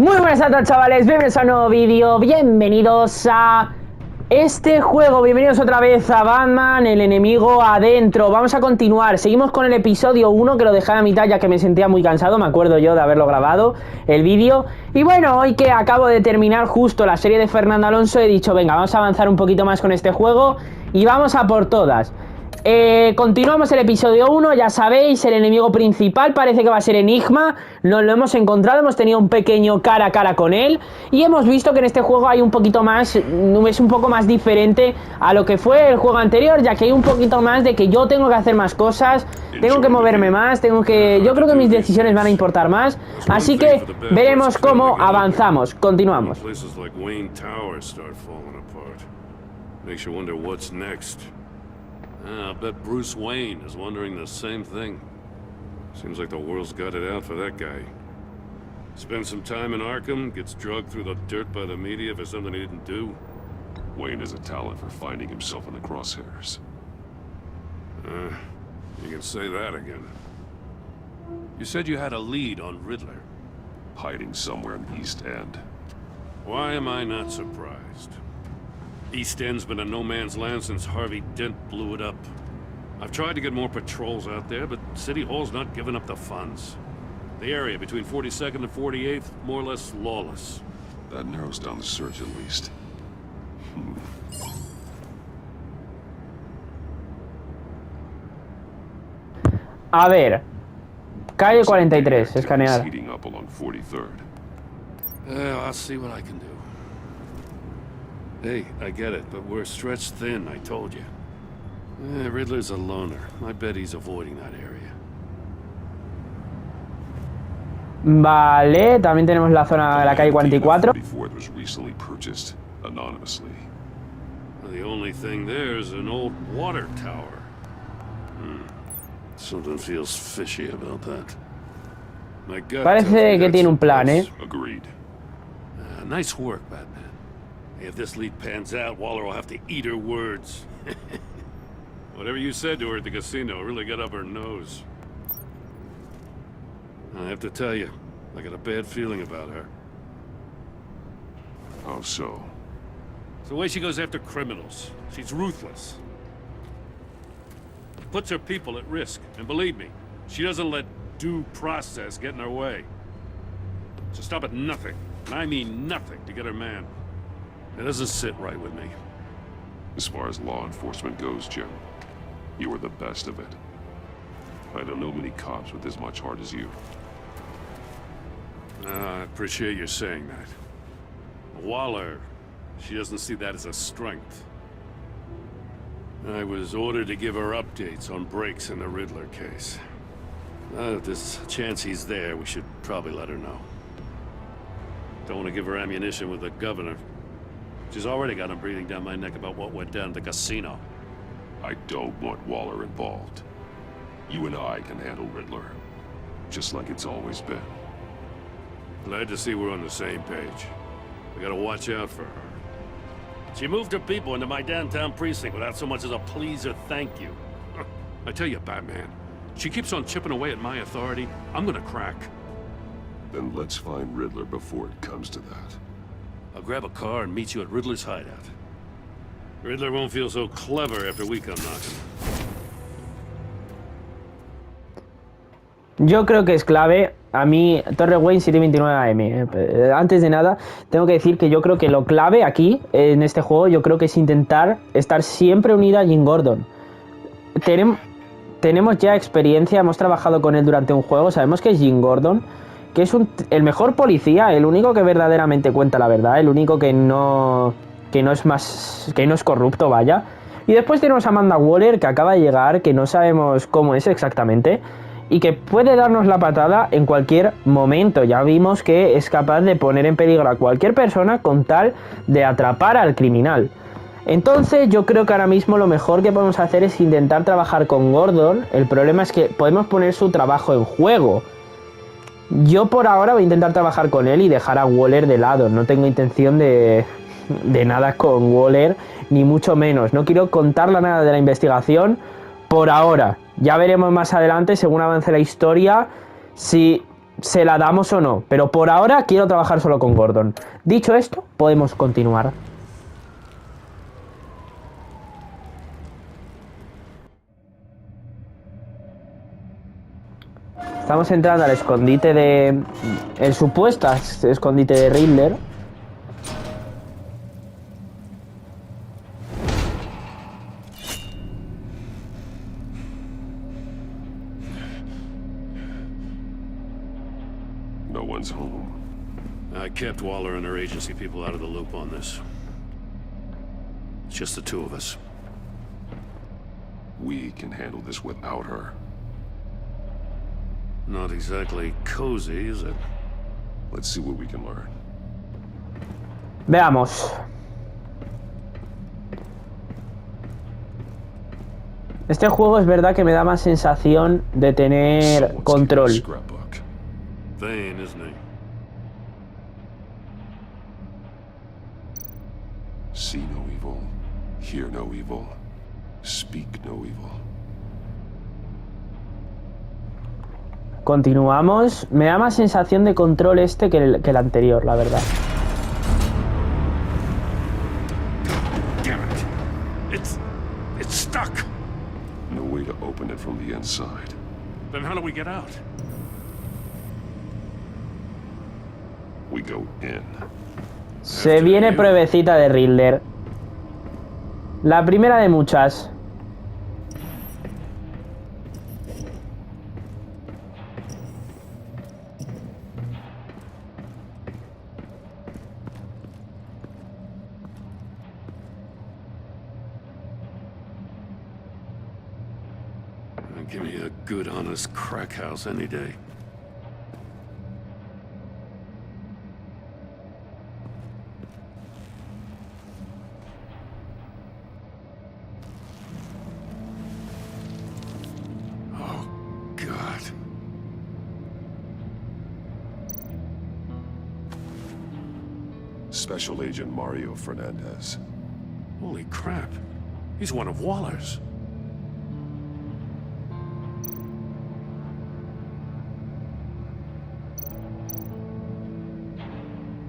Muy buenas a todos, chavales, bienvenidos a un nuevo vídeo, bienvenidos a este juego, bienvenidos otra vez a Batman, el enemigo adentro. Vamos a continuar, seguimos con el episodio 1 que lo dejé a mitad ya que me sentía muy cansado, me acuerdo yo de haberlo grabado, el vídeo. Y bueno, hoy que acabo de terminar justo la serie de Fernando Alonso he dicho, venga, vamos a avanzar un poquito más con este juego y vamos a por todas. Continuamos el episodio 1, ya sabéis, el enemigo principal parece que va a ser Enigma, nos lo hemos encontrado, hemos tenido un pequeño cara a cara con él y hemos visto que en este juego hay un poquito más, es un poco más diferente a lo que fue el juego anterior, ya que hay un poquito más de que yo tengo que hacer más cosas, tengo que moverme más, yo creo que mis decisiones van a importar más, así que veremos cómo avanzamos, continuamos. I bet Bruce Wayne is wondering the same thing. Seems like the world's got it out for that guy. Spends some time in Arkham, gets drugged through the dirt by the media for something he didn't do. Wayne has a talent for finding himself in the crosshairs. You can say that again. You said you had a lead on Riddler. Hiding somewhere in the East End. Why am I not surprised? East End's been a no-man's land since Harvey Dent blew it up. I've tried to get more patrols out there, but City Hall's not giving up the funds. The area between 42nd and 48th, more or less lawless. That narrows down the search at least. A ver, calle 43, escanear. Heating up along 43rd. I'll see what I can do. Hey, I get it, but we're stretched thin, I told you. Riddler's a loner. I bet he's avoiding that area. Vale, también tenemos la zona de la calle 44. Was recently purchased anonymously. The only thing there is an old water tower. Something feels fishy about that. My gut Parece que tiene un plan, Agreed. Nice work, Batman. If this lead pans out, Waller will have to eat her words. Whatever you said to her at the casino really got up her nose. I have to tell you, I got a bad feeling about her. How so? It's the way she goes after criminals. She's ruthless. Puts her people at risk, and believe me, she doesn't let due process get in her way. She'll stop at nothing, and I mean nothing, to get her man. It doesn't sit right with me. As far as law enforcement goes, Jim, you are the best of it. I don't know many cops with as much heart as you. I appreciate you saying that. Waller, she doesn't see that as a strength. I was ordered to give her updates on breaks in the Riddler case. If there's a chance he's there, we should probably let her know. Don't want to give her ammunition with the governor. She's already got him breathing down my neck about what went down at the casino. I don't want Waller involved. You and I can handle Riddler, just like it's always been. Glad to see we're on the same page. We gotta watch out for her. She moved her people into my downtown precinct without so much as a please or thank you. I tell you, Batman, she keeps on chipping away at my authority, I'm gonna crack. Then let's find Riddler before it comes to that. I'll grab a car and meet you at Riddler's hideout. Riddler won't feel so clever after we come knocking. Yo creo que es clave. A mí, Torre Wayne 729 AM. Antes de nada, tengo que decir que yo creo que lo clave aquí, en este juego, yo creo que es intentar estar siempre unida a Jim Gordon. Tenemos ya experiencia, hemos trabajado con él durante un juego, sabemos que es Jim Gordon, que es el mejor policía, el único que verdaderamente cuenta la verdad, el único que no es corrupto, vaya. Y después tenemos a Amanda Waller, que acaba de llegar, que no sabemos cómo es exactamente, y que puede darnos la patada en cualquier momento. Ya vimos que es capaz de poner en peligro a cualquier persona con tal de atrapar al criminal. Entonces yo creo que ahora mismo lo mejor que podemos hacer es intentar trabajar con Gordon. El problema es que podemos poner su trabajo en juego. Yo por ahora voy a intentar trabajar con él y dejar a Waller de lado. No tengo intención de nada con Waller, ni mucho menos. No quiero contarle nada de la investigación por ahora. Ya veremos más adelante, según avance la historia, si se la damos o no. Pero por ahora quiero trabajar solo con Gordon. Dicho esto, podemos continuar. Estamos entrando al escondite de... el supuesto escondite de Riddler. No one's home. I kept Waller and her agency people out of the loop on this. It's just the two of us. We can handle this without her. Not exactly cozy, is it? Let's see what we can learn. Veamos. Este juego es verdad que me da más sensación de tener control. Vain, isn't he? See no evil, hear no evil, speak no evil. Continuamos. Me da más sensación de control este que el anterior, la verdad. Damn it! It's stuck. No way to open it from the inside. Then how do we get out? We go in. Se viene pruebecita de Riddler. La primera de muchas. Give me a good, honest crack house any day. Oh, God. Special Agent Mario Fernandez. Holy crap. He's one of Waller's.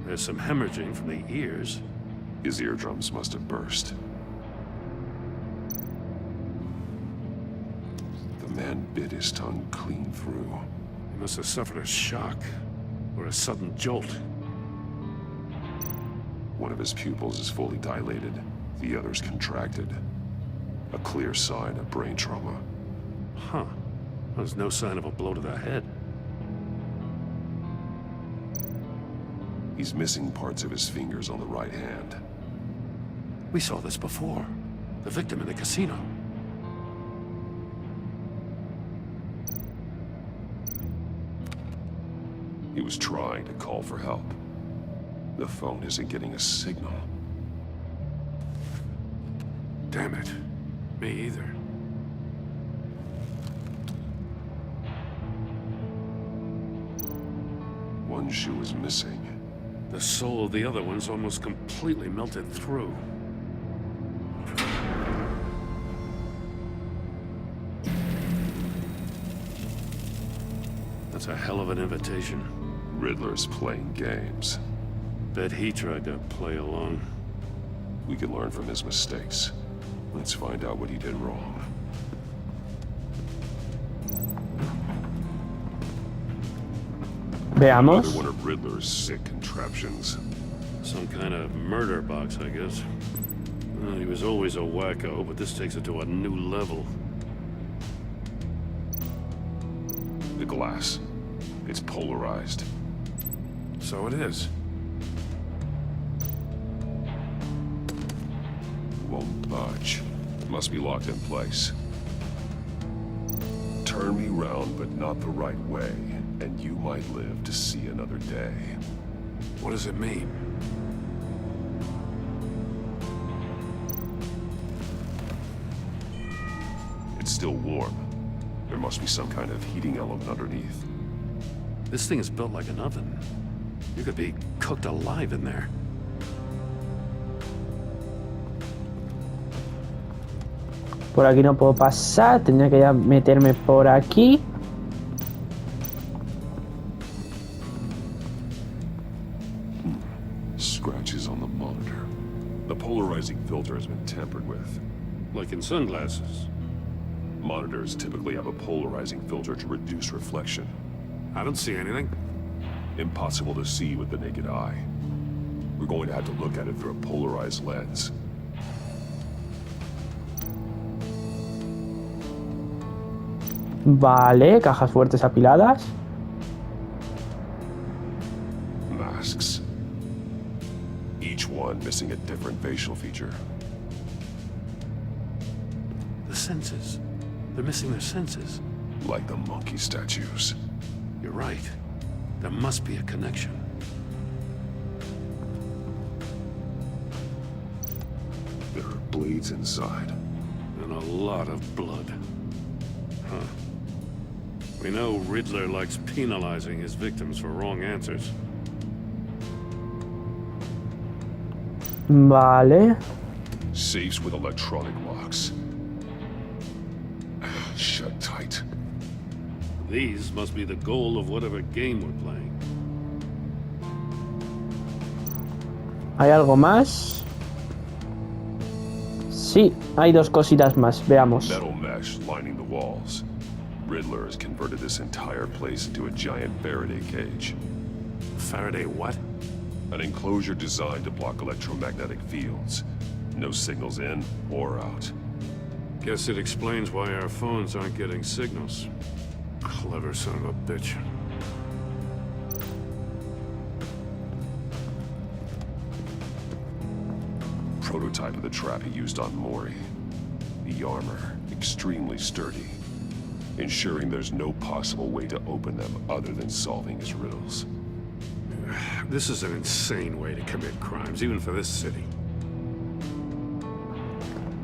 There's some hemorrhaging from the ears. His eardrums must have burst. The man bit his tongue clean through. He must have suffered a shock or a sudden jolt. One of his pupils is fully dilated. The other's contracted. A clear sign of brain trauma. Huh. There's no sign of a blow to the head. He's missing parts of his fingers on the right hand. We saw this before. The victim in the casino. He was trying to call for help. The phone isn't getting a signal. Damn it. Me either. One shoe is missing. The soul of the other one's almost completely melted through. That's a hell of an invitation. Riddler's playing games. Bet he tried to play along. We can learn from his mistakes. Let's find out what he did wrong. Veamos. Another one of Riddler's sick contraptions. Some kind of murder box, I guess. Well, he was always a wacko, but this takes it to a new level. The glass. It's polarized. So it is. Won't budge. Must be locked in place. Turn me round, but not the right way, and you might live to see another day. What does it mean? It's still warm. There must be some kind of heating element underneath. This thing is built like an oven. You could be cooked alive in there. Por aquí no puedo pasar. Tendría que ya meterme por aquí. scratches on the monitor. The polarizing filter has been tampered with. Like in sunglasses. Monitors typically have a polarizing filter to reduce reflection. I don't see anything. Impossible to see with the naked eye. We're going to have to look at it through a polarized lens. Vale, cajas fuertes apiladas. Masks. Each one missing a different facial feature. The senses. They're missing their senses. Like the monkey statues. You're right. There must be a connection. There are blades inside. And a lot of blood. Huh. We know Riddler likes penalizing his victims for wrong answers. Vale. Safes with electronic locks. Shut tight. These must be the goal of whatever game we're playing. ¿Hay algo más? Sí, hay dos cositas más. Veamos. Metal mesh lining the walls. Riddler has converted this entire place into a giant Faraday cage. Faraday what? An enclosure designed to block electromagnetic fields. No signals in or out. Guess it explains why our phones aren't getting signals. Clever son of a bitch. Prototype of the trap he used on Mori. The armor, extremely sturdy. Ensuring there's no possible way to open them other than solving his riddles. This is an insane way to commit crimes, even for this city.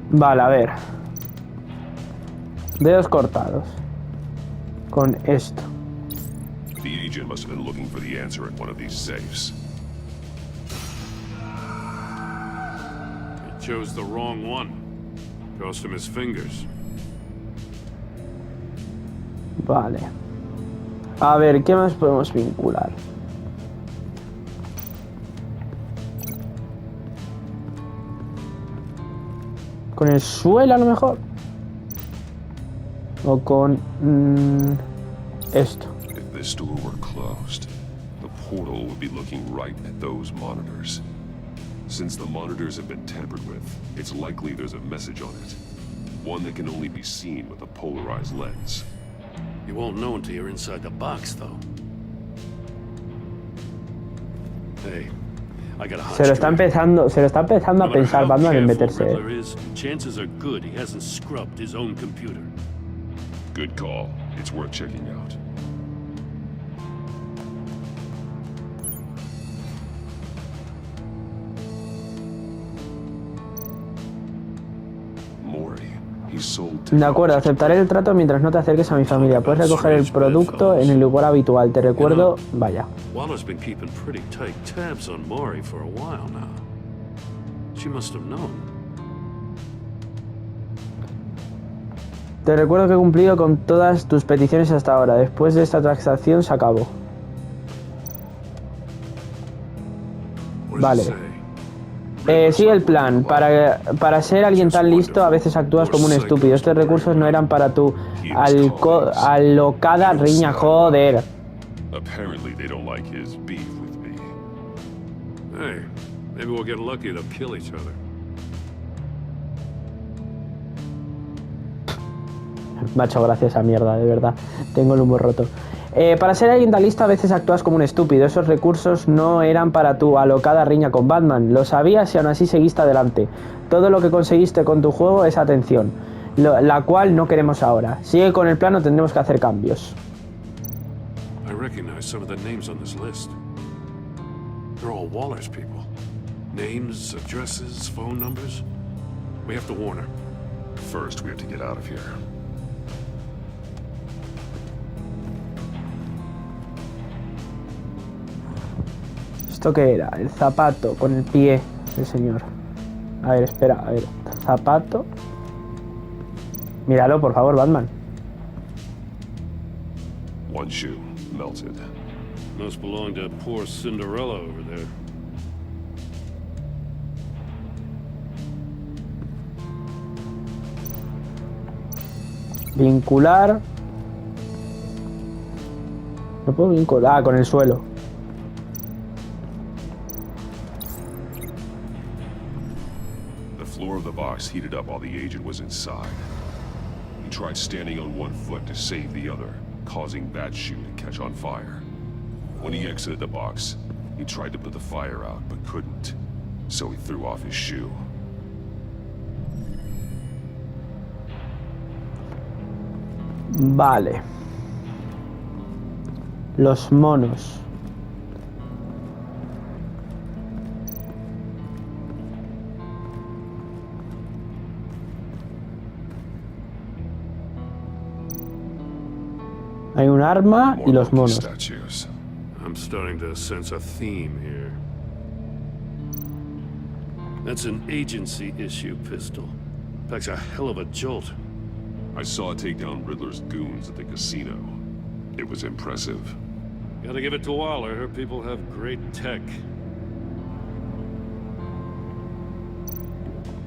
Vale, a ver. Dedos cortados. Con esto. The agent must have been looking for the answer in one of these safes. He chose the wrong one. Cost him his fingers. Vale. A ver, ¿qué más podemos vincular? ¿Con el suelo a lo mejor? O con... esto. If this door were closed, the portal would be looking right at those monitors. Since the monitors have been tampered with, it's likely there's a message on it. One that can only be seen with a polarized lens. You won't know until you're inside the box, though. Hey, I got a hunch. Se lo está empezando a pensar Batman en meterse. Chances are good he hasn't scrubbed his own computer. Good call. It's worth checking out. Mori, he sold. De acuerdo, aceptaré el trato mientras no te acerques a mi familia. Puedes recoger el producto en el lugar habitual. Te recuerdo, vaya. Waller's been keeping pretty tight tabs on Mori for a while now. She must have known. Te recuerdo que he cumplido con todas tus peticiones hasta ahora. Después de esta transacción se acabó. Vale. Sigue el plan. Para ser alguien tan listo, a veces actúas como un estúpido. Estos recursos no eran para tu alocada riña. Joder. Apparently they don't like his beef with me. Hey, maybe we'll get lucky to kill each other. Me ha hecho gracia esa mierda, de verdad. Tengo el humor roto. Para ser alguien tan listo a veces actúas como un estúpido. Esos recursos no eran para tu alocada riña con Batman. Lo sabías y aún así seguiste adelante. Todo lo que conseguiste con tu juego es atención, la cual no queremos ahora. Sigue con el plan o tendremos que hacer cambios. I recognize some of the names on this list. They're all Waller's people. Names, addresses, phone numbers. We have to warn her. First, we have to get out of here. ¿Esto qué era? El zapato con el pie del señor. A ver, espera, a ver. Zapato. Míralo, por favor, Batman. One shoe, melted. Must belong to poor Cinderella over there. Vincular. No puedo vincular. Ah, con el suelo. The floor of the box heated up while the agent was inside. He tried standing on one foot to save the other, causing that shoe to catch on fire. When he exited the box, he tried to put the fire out, but couldn't. So he threw off his shoe. Vale. Los monos. Hay un arma y los monos. Statues. I'm starting to sense a theme here. That's an agency issue pistol. Packs a hell of a jolt. I saw it take down Riddler's goons at the casino. It was impressive. Gotta give it to Waller. Her people have great tech.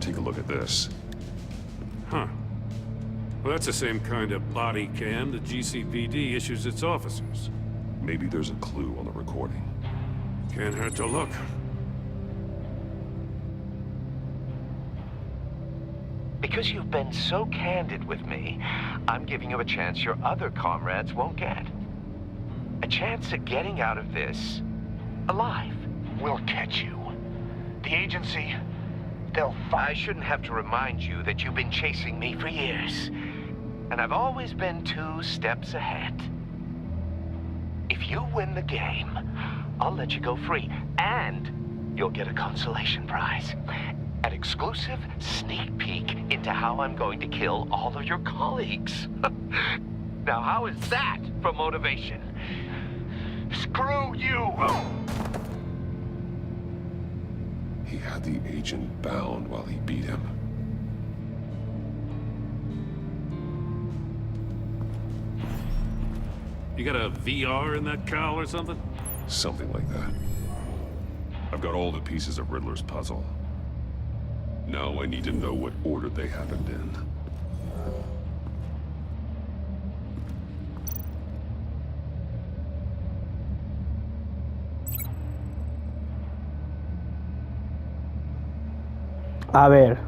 Take a look at this. Huh. Well, that's the same kind of body cam the GCPD issues its officers. Maybe there's a clue on the recording. Can't hurt to look. Because you've been so candid with me, I'm giving you a chance your other comrades won't get. A chance at getting out of this alive. We'll catch you. The agency, they'll I shouldn't have to remind you that you've been chasing me for years. And I've always been 2 steps ahead. If you win the game, I'll let you go free. And you'll get a consolation prize. An exclusive sneak peek into how I'm going to kill all of your colleagues. Now, how is that for motivation? screw you! He had the agent bound while he beat him. You got a VR in that cowl or something? Something like that. I've got all the pieces of Riddler's puzzle. Now I need to know what order they happened in. A ver.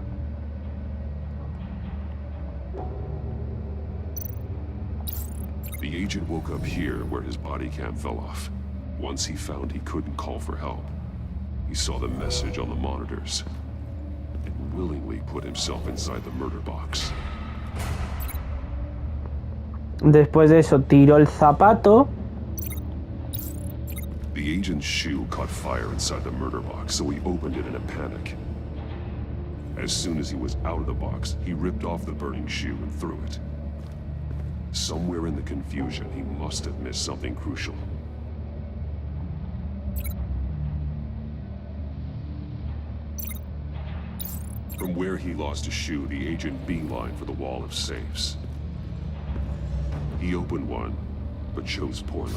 The agent woke up here where his body cam fell off. Once he found he couldn't call for help, he saw the message on the monitors and willingly put himself inside the murder box. Después de eso tiró el zapato. The agent's shoe caught fire inside the murder box, so he opened it in a panic. As soon as he was out of the box, he ripped off the burning shoe and threw it. Somewhere in the confusion, he must have missed something crucial. From where he lost his shoe, the agent beelined for the wall of safes. He opened one, but chose poorly.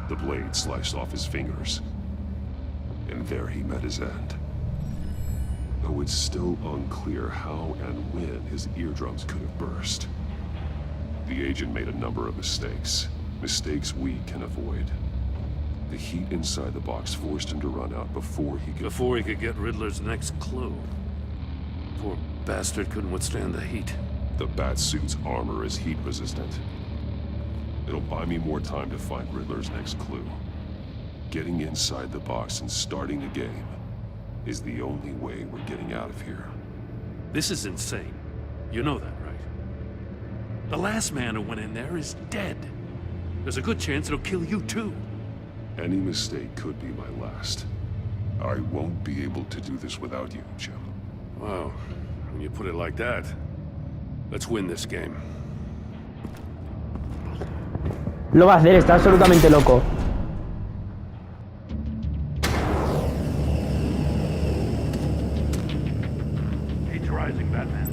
The blade sliced off his fingers. And there he met his end. Though it's still unclear how and when his eardrums could have burst. The agent made a number of mistakes. Mistakes we can avoid. The heat inside the box forced him to run out before he could get Riddler's next clue. Poor bastard couldn't withstand the heat. The Batsuit's armor is heat resistant. It'll buy me more time to find Riddler's next clue. Getting inside the box and starting the game is the only way we're getting out of here. This is insane. You know that, right? The last man who went in there is dead. There's a good chance it'll kill you too. Any mistake could be my last. I won't be able to do this without you, Jim. Wow, when you put it like that, let's win this game. Lo va a hacer, está absolutamente loco. Heat's rising, Batman.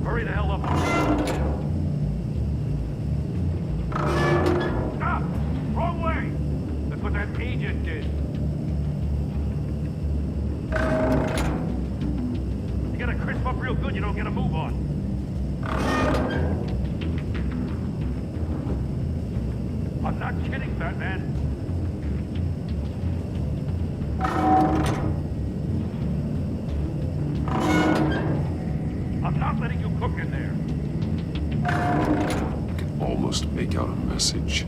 Hurry the hell up. Ah! Wrong way! That's what that heat just did. You gotta crisp up real good, you don't get a move on. I'm not kidding, Batman. I'm not letting you cook in there. I can almost make out a message.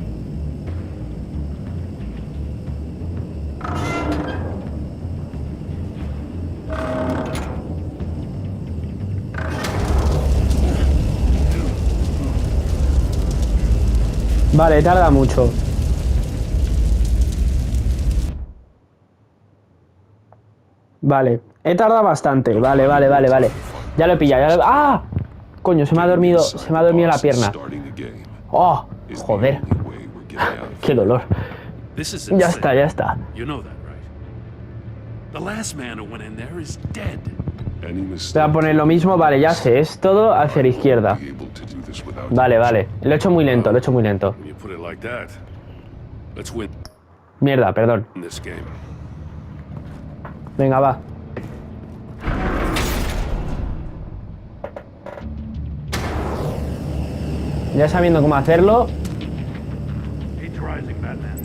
Vale, tarda mucho. Vale, he tardado bastante. Vale. Ya lo he pillado. ¡Ah! Coño, se me ha dormido la pierna. ¡Oh! Joder. ¡Qué dolor! Ya está. You know that, right? The last man who went in there is dead. Voy a poner lo mismo, vale, ya sé, es todo hacia la izquierda. Vale. Lo he hecho muy lento. Mierda, perdón. Venga, va. Ya sabiendo cómo hacerlo. It's rising, Batman.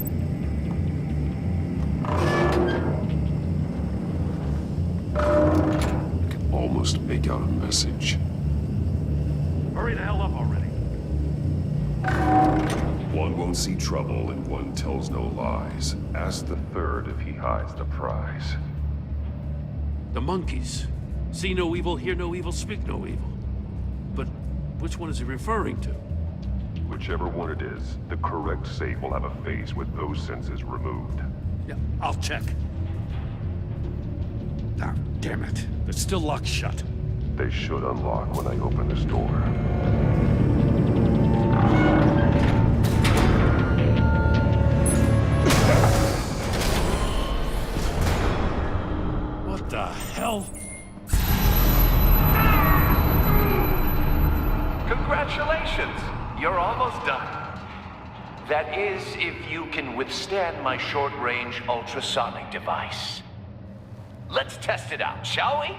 I can almost make out a message. Hurry the hell up already. One won't see trouble and one tells no lies. Ask the third if he hides the prize. The monkeys. See no evil, hear no evil, speak no evil. But which one is he referring to? Whichever one it is, the correct safe will have a face with those senses removed. Yeah, I'll check. Ah, damn it. It's still locked shut. They should unlock when I open this door. What the hell? Congratulations! You're almost done. That is, if you can withstand my short-range ultrasonic device. Let's test it out, shall we?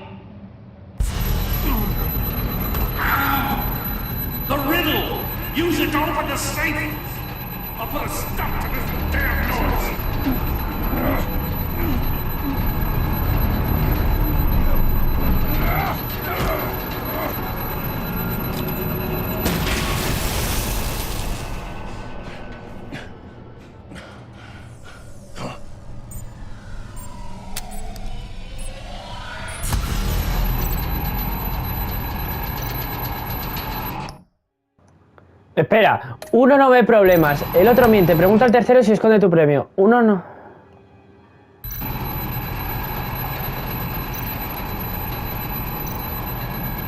The riddle! Use it to open the safe! I'll put a stop to this damn noise! Espera, uno no ve problemas, el otro miente, pregunta al tercero si esconde tu premio. Uno no.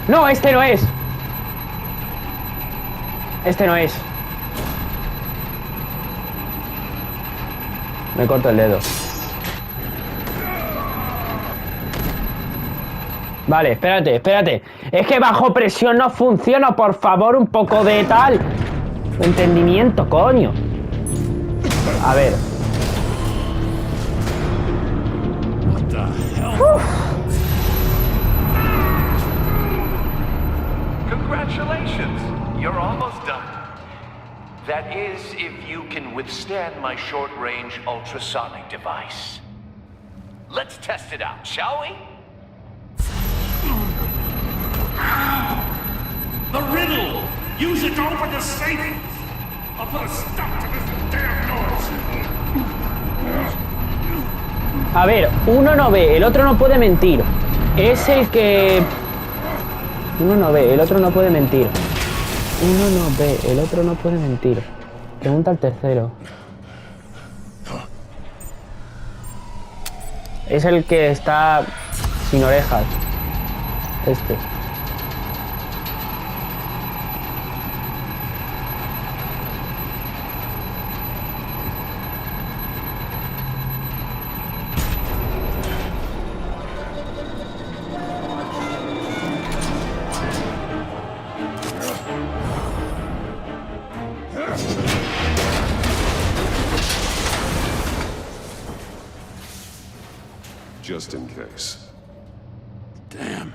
No, este no es. Este no es. Me corto el dedo. Vale, espérate. Es que bajo presión no funciona, por favor, un poco de tal. Entendimiento, coño. A ver. Congratulations! You're almost done. That is, if you can withstand my short-range ultrasonic device. Let's test it out, shall we? The riddle! Use it to open the safe! I'll put a stop to this damn noise! A ver, uno no ve, el otro no puede mentir. Es el que... Uno no ve, el otro no puede mentir. Uno no ve, el otro no puede mentir. Pregunta al tercero. Es el que está sin orejas. Este. just in case. Damn.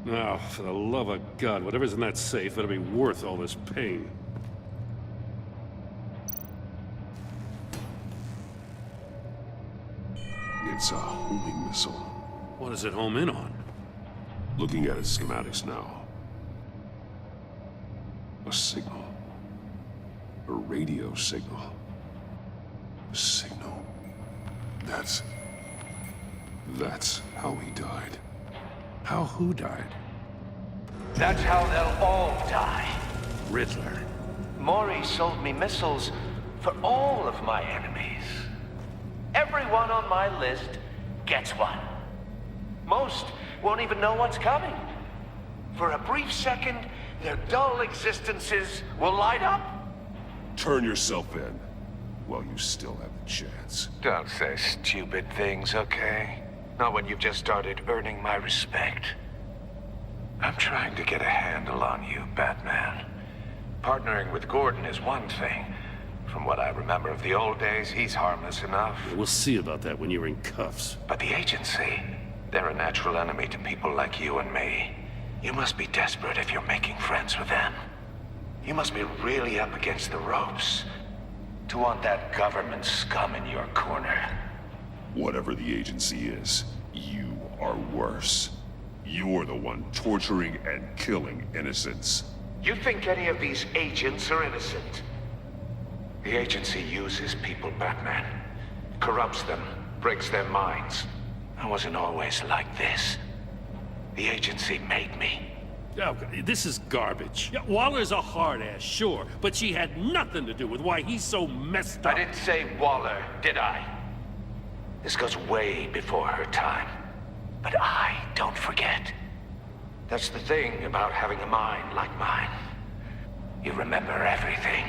Now, for the love of God, whatever's in that safe better be worth all this pain. It's a homing missile. What does it home in on? Looking at its schematics now. A signal. A radio signal. A signal. That's how he died. How who died? That's how they'll all die. Riddler. Maury sold me missiles for all of my enemies. Everyone on my list gets one. Most won't even know what's coming. For a brief second, their dull existences will light up. Turn yourself in while you still have the chance. Don't say stupid things, okay? Not when you've just started earning my respect. I'm trying to get a handle on you, Batman. Partnering with Gordon is one thing. From what I remember of the old days, he's harmless enough. We'll see about that when you're in cuffs. But the agency, they're a natural enemy to people like you and me. You must be desperate if you're making friends with them. You must be really up against the ropes to want that government scum in your corner. Whatever the agency is, you are worse. You're the one torturing and killing innocents. You think any of these agents are innocent? The agency uses people, Batman. Corrupts them, breaks their minds. I wasn't always like this. The agency made me. Oh, this is garbage. Yeah, Waller's a hard ass, sure, but she had nothing to do with why he's so messed up. I didn't say Waller, did I? This goes way before her time. But I don't forget. That's the thing about having a mind like mine. You remember everything.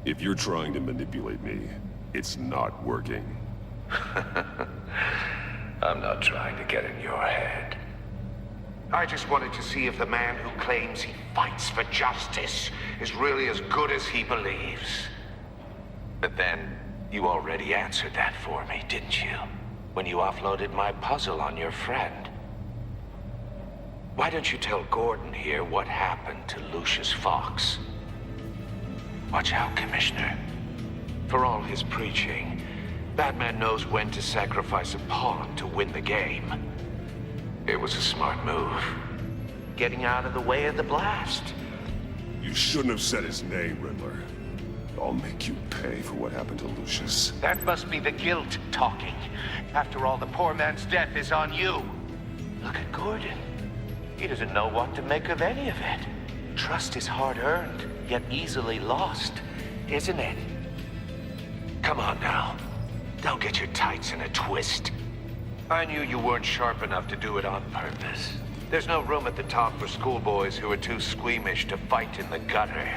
If you're trying to manipulate me, it's not working. I'm not trying to get in your head. I just wanted to see if the man who claims he fights for justice is really as good as he believes. But then, you already answered that for me, didn't you? When you offloaded my puzzle on your friend. Why don't you tell Gordon here what happened to Lucius Fox? Watch out, Commissioner. For all his preaching, Batman knows when to sacrifice a pawn to win the game. It was a smart move. Getting out of the way of the blast. You shouldn't have said his name, Riddler. I'll make you pay for what happened to Lucius. That must be the guilt talking. After all, the poor man's death is on you. Look at Gordon. He doesn't know what to make of any of it. Trust is hard-earned, yet easily lost, isn't it? Come on now. Don't get your tights in a twist. I knew you weren't sharp enough to do it on purpose. There's no room at the top for schoolboys who are too squeamish to fight in the gutter.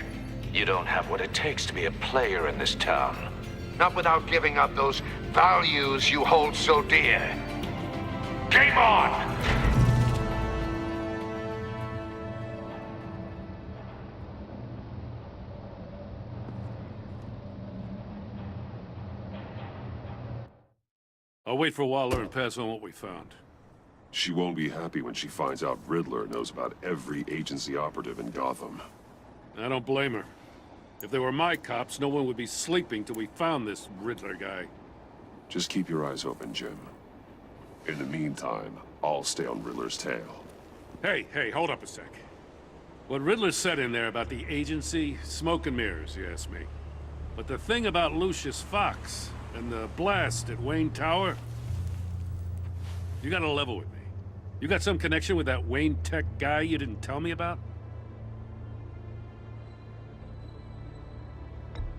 You don't have what it takes to be a player in this town. Not without giving up those values you hold so dear. Game on! I'll wait for Waller and pass on what we found. She won't be happy when she finds out Riddler knows about every agency operative in Gotham. I don't blame her. If they were my cops, no one would be sleeping till we found this Riddler guy. Just keep your eyes open, Jim. In the meantime, I'll stay on Riddler's tail. Hey, hold up a sec. What Riddler said in there about the agency, smoke and mirrors, you ask me. But the thing about Lucius Fox and the blast at Wayne Tower, you gotta level with me. You got some connection with that Wayne Tech guy you didn't tell me about?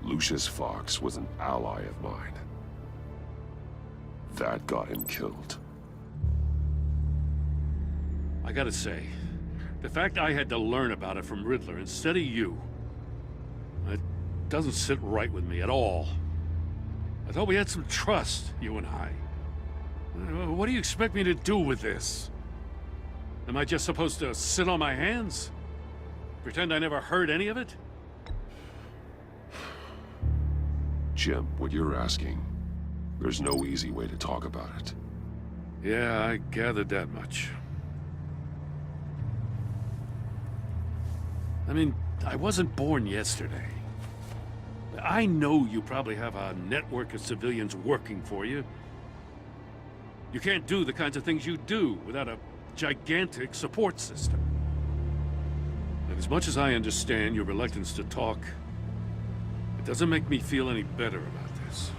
Lucius Fox was an ally of mine. That got him killed. I gotta say, the fact I had to learn about it from Riddler instead of you, it doesn't sit right with me at all. I thought we had some trust, you and I. What do you expect me to do with this? Am I just supposed to sit on my hands? Pretend I never heard any of it? Jim, what you're asking, there's no easy way to talk about it. Yeah, I gathered that much. I mean, I wasn't born yesterday. I know you probably have a network of civilians working for you. You can't do the kinds of things you do without a gigantic support system. And as much as I understand your reluctance to talk, it doesn't make me feel any better about this.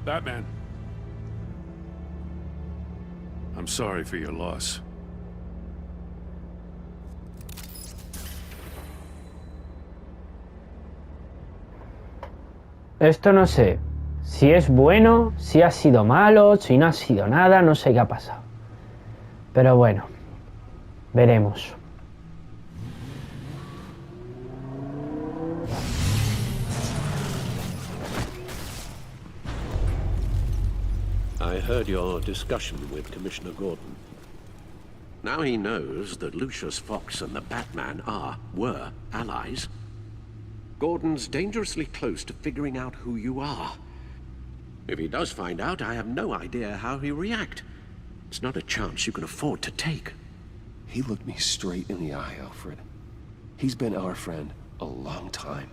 Batman. I'm sorry for your loss. Esto no sé si es bueno, si ha sido malo, si no ha sido nada, no sé qué ha pasado. Pero bueno, veremos. I heard your discussion with Commissioner Gordon. Now he knows that Lucius Fox and the Batman were allies. Gordon's dangerously close to figuring out who you are. If he does find out, I have no idea how he'll react. It's not a chance you can afford to take. He looked me straight in the eye, Alfred. He's been our friend a long time.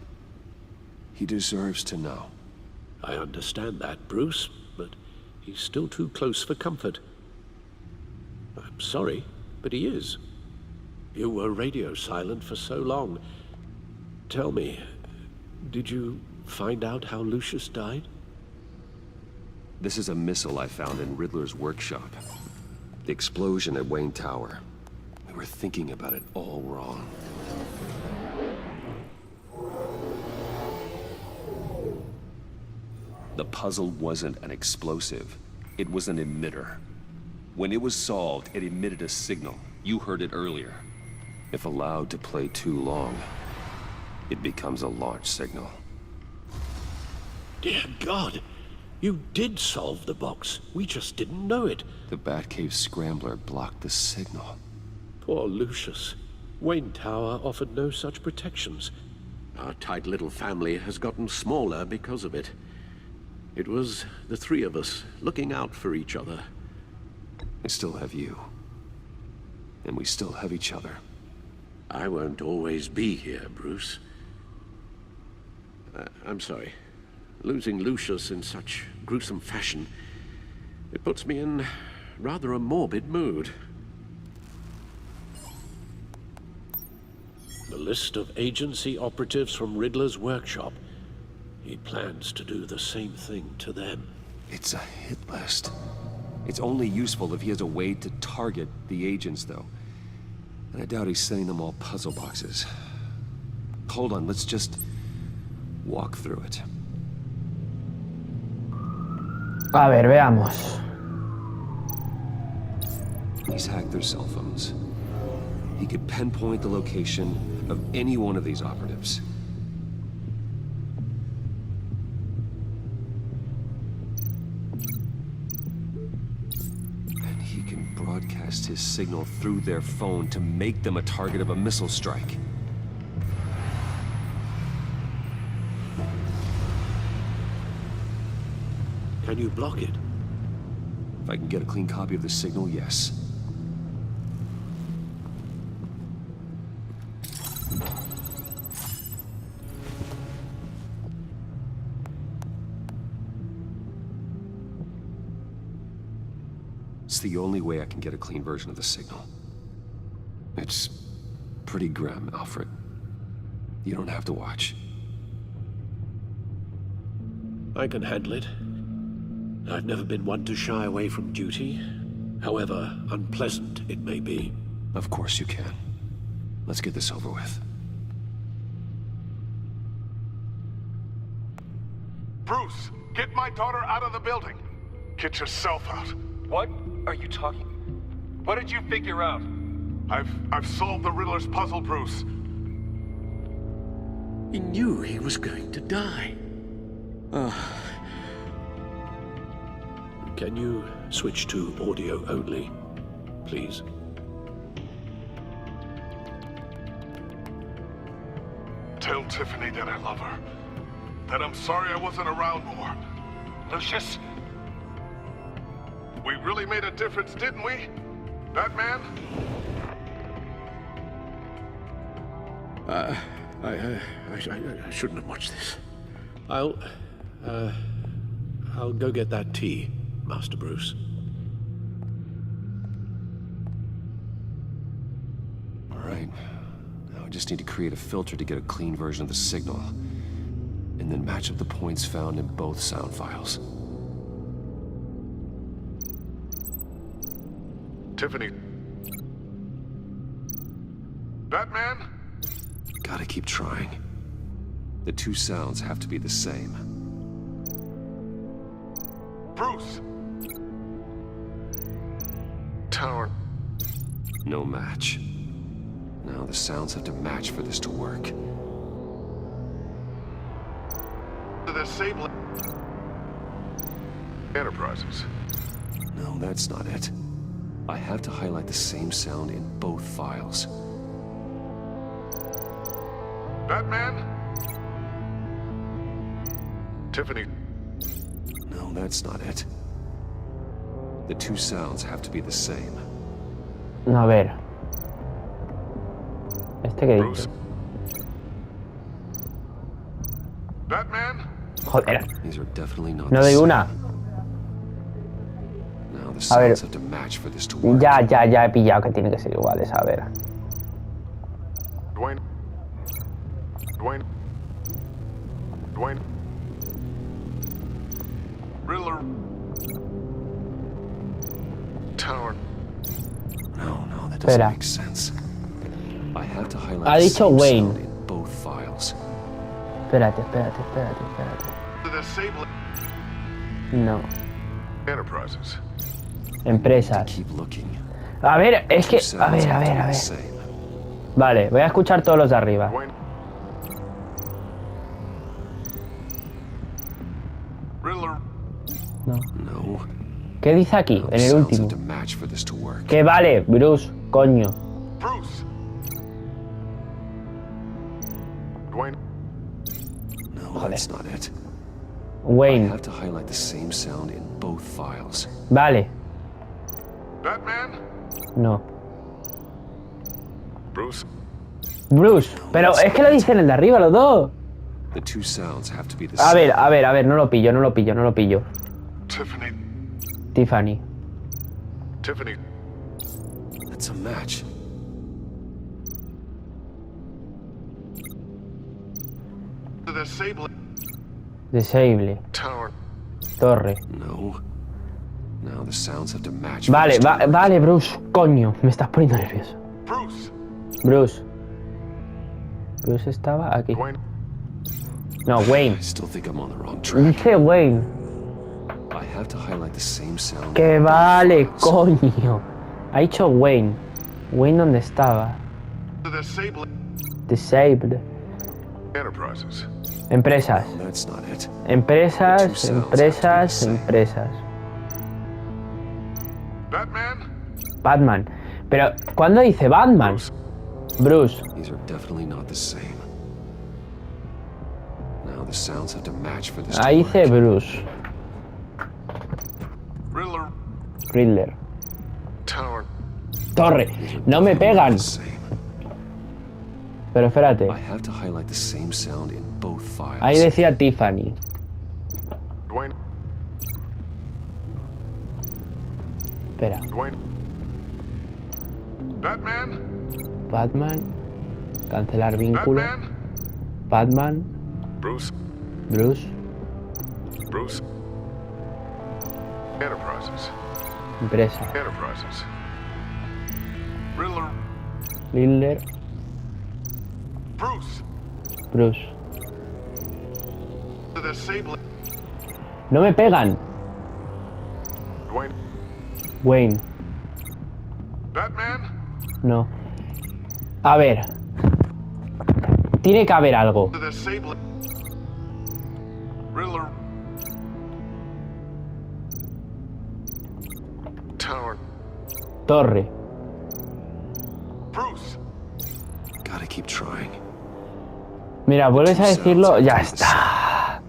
He deserves to know. I understand that, Bruce, but he's still too close for comfort. I'm sorry, but he is. You were radio silent for so long. Tell me, did you find out how Lucius died? This is a missile I found in Riddler's workshop. The explosion at Wayne Tower. We were thinking about it all wrong. The puzzle wasn't an explosive. It was an emitter. When it was solved, it emitted a signal. You heard it earlier. If allowed to play too long, it becomes a launch signal. Dear God, you did solve the box. We just didn't know it. The Batcave scrambler blocked the signal. Poor Lucius. Wayne Tower offered no such protections. Our tight little family has gotten smaller because of it. It was the three of us looking out for each other. I still have you. And we still have each other. I won't always be here, Bruce. I'm sorry. Losing Lucius in such gruesome fashion, it puts me in rather a morbid mood. The list of agency operatives from Riddler's workshop. He plans to do the same thing to them. It's a hit list. It's only useful if he has a way to target the agents, though. And I doubt he's sending them all puzzle boxes. Hold on, let's just walk through it. A ver, veamos. He's hacked their cell phones. He could pinpoint the location of any one of these operatives. And he can broadcast his signal through their phone to make them a target of a missile strike. Can you block it? If I can get a clean copy of the signal, yes. It's the only way I can get a clean version of the signal. It's pretty grim, Alfred. You don't have to watch. I can handle it. I've never been one to shy away from duty, however unpleasant it may be. Of course you can. Let's get this over with. Bruce, get my daughter out of the building. Get yourself out. What are you talking? What did you figure out? I've solved the Riddler's puzzle, Bruce. He knew he was going to die. Can you switch to audio only, please? Tell Tiffany that I love her. That I'm sorry I wasn't around more. Lucius? We really made a difference, didn't we? Batman? I shouldn't have watched this. I'll go get that tea, Master Bruce. All right. Now I just need to create a filter to get a clean version of the signal, and then match up the points found in both sound files. Tiffany. Batman? Gotta keep trying. The two sounds have to be the same. Bruce. Tower. No match. Now the sounds have to match for this to work. The Sabe Enterprises. No, that's not it. I have to highlight the same sound in both files. Batman? Tiffany. No, that's not it. The two sounds have to be the same. A ver. ¿Este qué Bruce. dice? Batman? Joder. These are definitely not No the doy same. una. Now the A ver. sounds have to match for this to work. Ya he pillado que tiene que ser iguales. A ver. Dwayne. Riddler. Tower. No, that doesn't Espera. make sense. I have to highlight Ha the dicho same Wayne. sound in both files. Espérate. The Sabe No. Enterprises. Empresas. Keep looking. A ver, es que... Two A sounds ver. have to be the same. Vale, voy a escuchar todos los de arriba. Dwayne. Riddler. No. ¿Qué dice aquí? Now the En el sounds último. have to match for this to work. Que vale, Bruce, coño. Bruce. Dwayne. No, that's not it. I Wayne. have to highlight the same sound in both files. Vale. Batman. No. Bruce. Bruce. Pero es que lo dicen el de arriba los dos. The two sounds have to be the A same. ver. No lo pillo. Tiffany. Tiffany. Tiffany. That's a match. The Sabe Disable. Tower. Torre. No. Now the sounds have to match. for Vale, this to work. vale, Bruce. Coño, me estás poniendo nervioso. Bruce. Bruce. Bruce estaba aquí. Dwayne. No, Wayne. I still think I'm on the wrong track. Dice Wayne. I have to highlight the same sound. Que in both vale, files. coño. Ha dicho Wayne. Wayne, ¿dónde estaba? The Sabe Disabled. Enterprises. Empresas. No, that's not it. Empresas. Batman. Batman. Pero, ¿cuándo dice Batman? Bruce. These are definitely not the same. Now the sounds have to match for this to Ahí work. dice Bruce. Riddler. Riddler. Tower. Torre. No me pegan. The same. Pero espérate. I have to highlight the same sound in both files. Ahí decía Tiffany. Dwayne. Espera. Dwayne. Batman. Batman. Cancelar vínculo. Batman. Batman. Bruce. Bruce. Bruce. Enterprises. Empresa. Enterprises. Riddler. Riddler. Bruce. Bruce. The Sabe. No me pegan. Dwayne. Wayne. Batman. No. A ver. Tiene que haber algo. The Sabe. Riddler. Tower. Torre. Bruce. Gotta keep trying. Mira, vuelves a Two decirlo. sounds Ya have to be the está.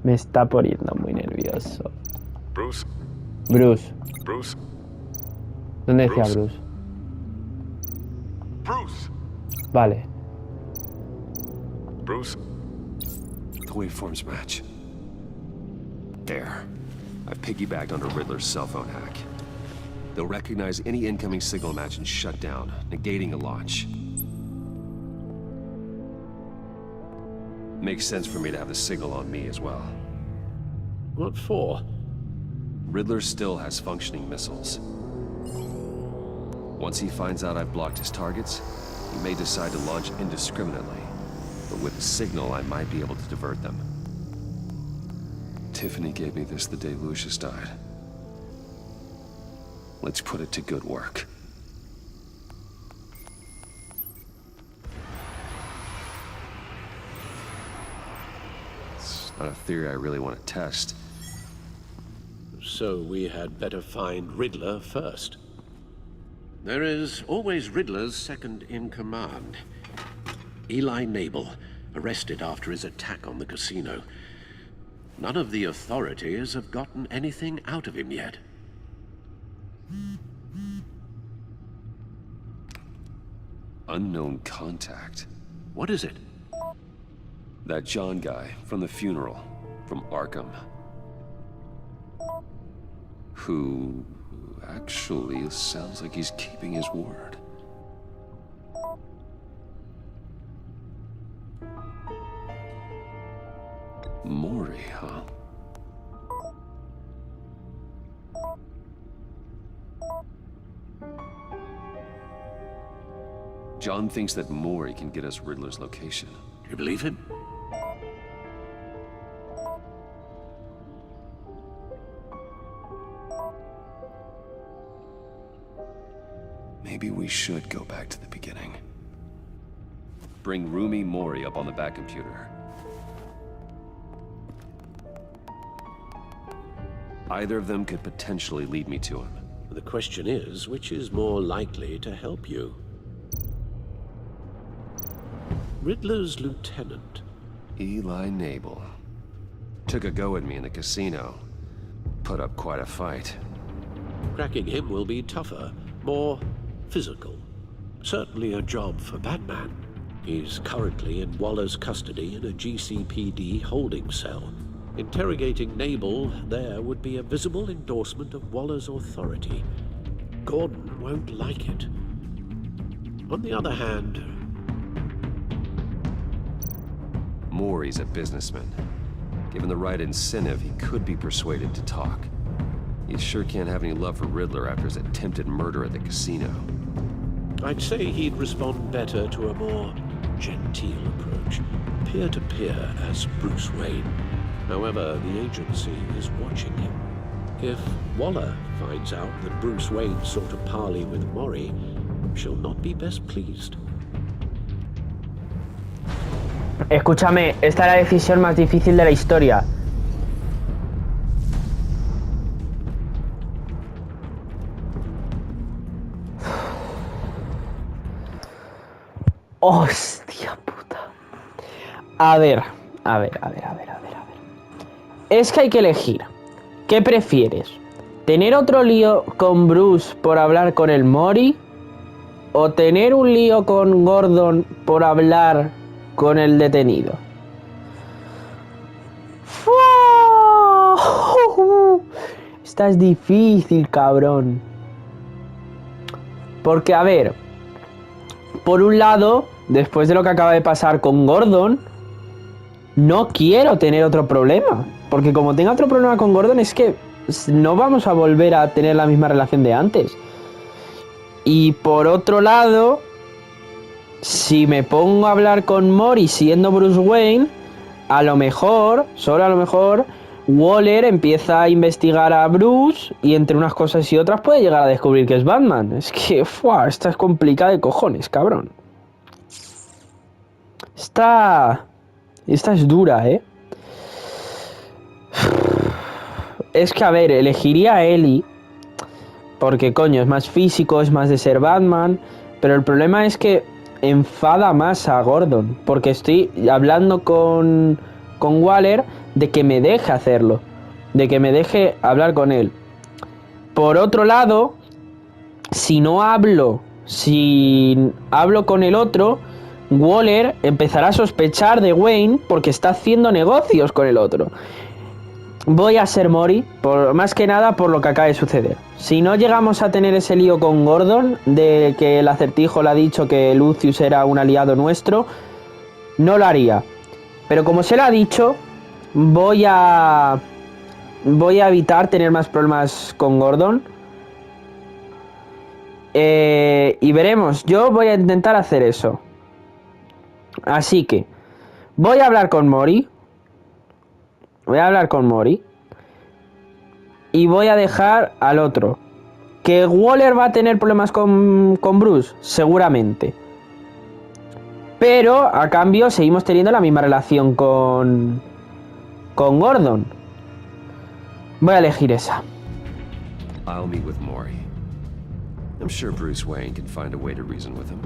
Me está poniendo muy nervioso. Bruce. Bruce. Bruce? ¿Dónde decía Bruce. Bruce? Bruce! Vale. Bruce? The waveforms match. There. I've piggybacked onto Riddler's cell phone hack. They'll recognize any incoming signal match and shut down, negating a launch. Makes sense for me to have the signal on me as well. What for? Riddler still has functioning missiles. Once he finds out I've blocked his targets, he may decide to launch indiscriminately. But with the signal, I might be able to divert them. Tiffany gave me this the day Lucius died. Let's put it to good work. It's not a theory I really want to test. So we had better find Riddler first. There is always Riddler's second in command. Eli Nabel, arrested after his attack on the casino. None of the authorities have gotten anything out of him yet. Unknown contact. What is it? That John guy from the funeral, from Arkham. Who actually sounds like he's keeping his word. Mori, huh? John thinks that Mori can get us Riddler's location. You believe him? Maybe we should go back to the beginning. Bring Rumi Mori up on the back computer. Either of them could potentially lead me to him. The question is, which is more likely to help you? Riddler's lieutenant. Eli Nabel. Took a go at me in the casino. Put up quite a fight. Cracking him will be tougher, more physical. Certainly a job for Batman. He's currently in Waller's custody in a GCPD holding cell. Interrogating Nabel there would be a visible endorsement of Waller's authority. Gordon won't like it. On the other hand, Mori's a businessman. Given the right incentive, he could be persuaded to talk. He sure can't have any love for Riddler after his attempted murder at the casino. I'd say he'd respond better to a more genteel approach, peer-to-peer as Bruce Wayne. However, the agency is watching him. If Waller finds out that Bruce Wayne sought a parley with Mori, she'll not be best pleased. Escúchame, esta es la decisión más difícil de la historia. Hostia puta. A ver. Es que hay que elegir. ¿Qué prefieres? ¿Tener otro lío con Bruce por hablar con el Mori? ¿O tener un lío con Gordon por hablar con el detenido? Esta es difícil, cabrón. Porque, a ver, por un lado, después de lo que acaba de pasar con Gordon, no quiero tener otro problema. Porque como tenga otro problema con Gordon, es que no vamos a volver a tener la misma relación de antes. Y por otro lado, si me pongo a hablar con Mori siendo Bruce Wayne, a lo mejor, solo a lo mejor, Waller empieza a investigar a Bruce y entre unas cosas y otras puede llegar a descubrir que es Batman. Es que, esta es complicada de cojones, cabrón. Esta es dura, ¿eh? Es que, a ver, elegiría a Eli porque, coño, es más físico, es más de ser Batman. Pero el problema es que enfada más a Gordon, porque estoy hablando con Waller de que me deje hacerlo, de que me deje hablar con él. por otro lado, si hablo con el otro, Waller empezará a sospechar de Wayne porque está haciendo negocios con el otro. Voy a ser Mori, más que nada por lo que acaba de suceder. Si no llegamos a tener ese lío con Gordon, de que el Acertijo le ha dicho que Lucius era un aliado nuestro, no lo haría. Pero como se lo ha dicho, voy a evitar tener más problemas con Gordon. Y veremos, yo voy a intentar hacer eso. Así que voy a hablar con Mori. Y voy a dejar al otro. ¿Que Waller va a tener problemas con Bruce? Seguramente. Pero a cambio seguimos teniendo la misma relación con Gordon. Voy a elegir esa. I'll meet with Maury. I'm sure Bruce Wayne can find a way to reason with him.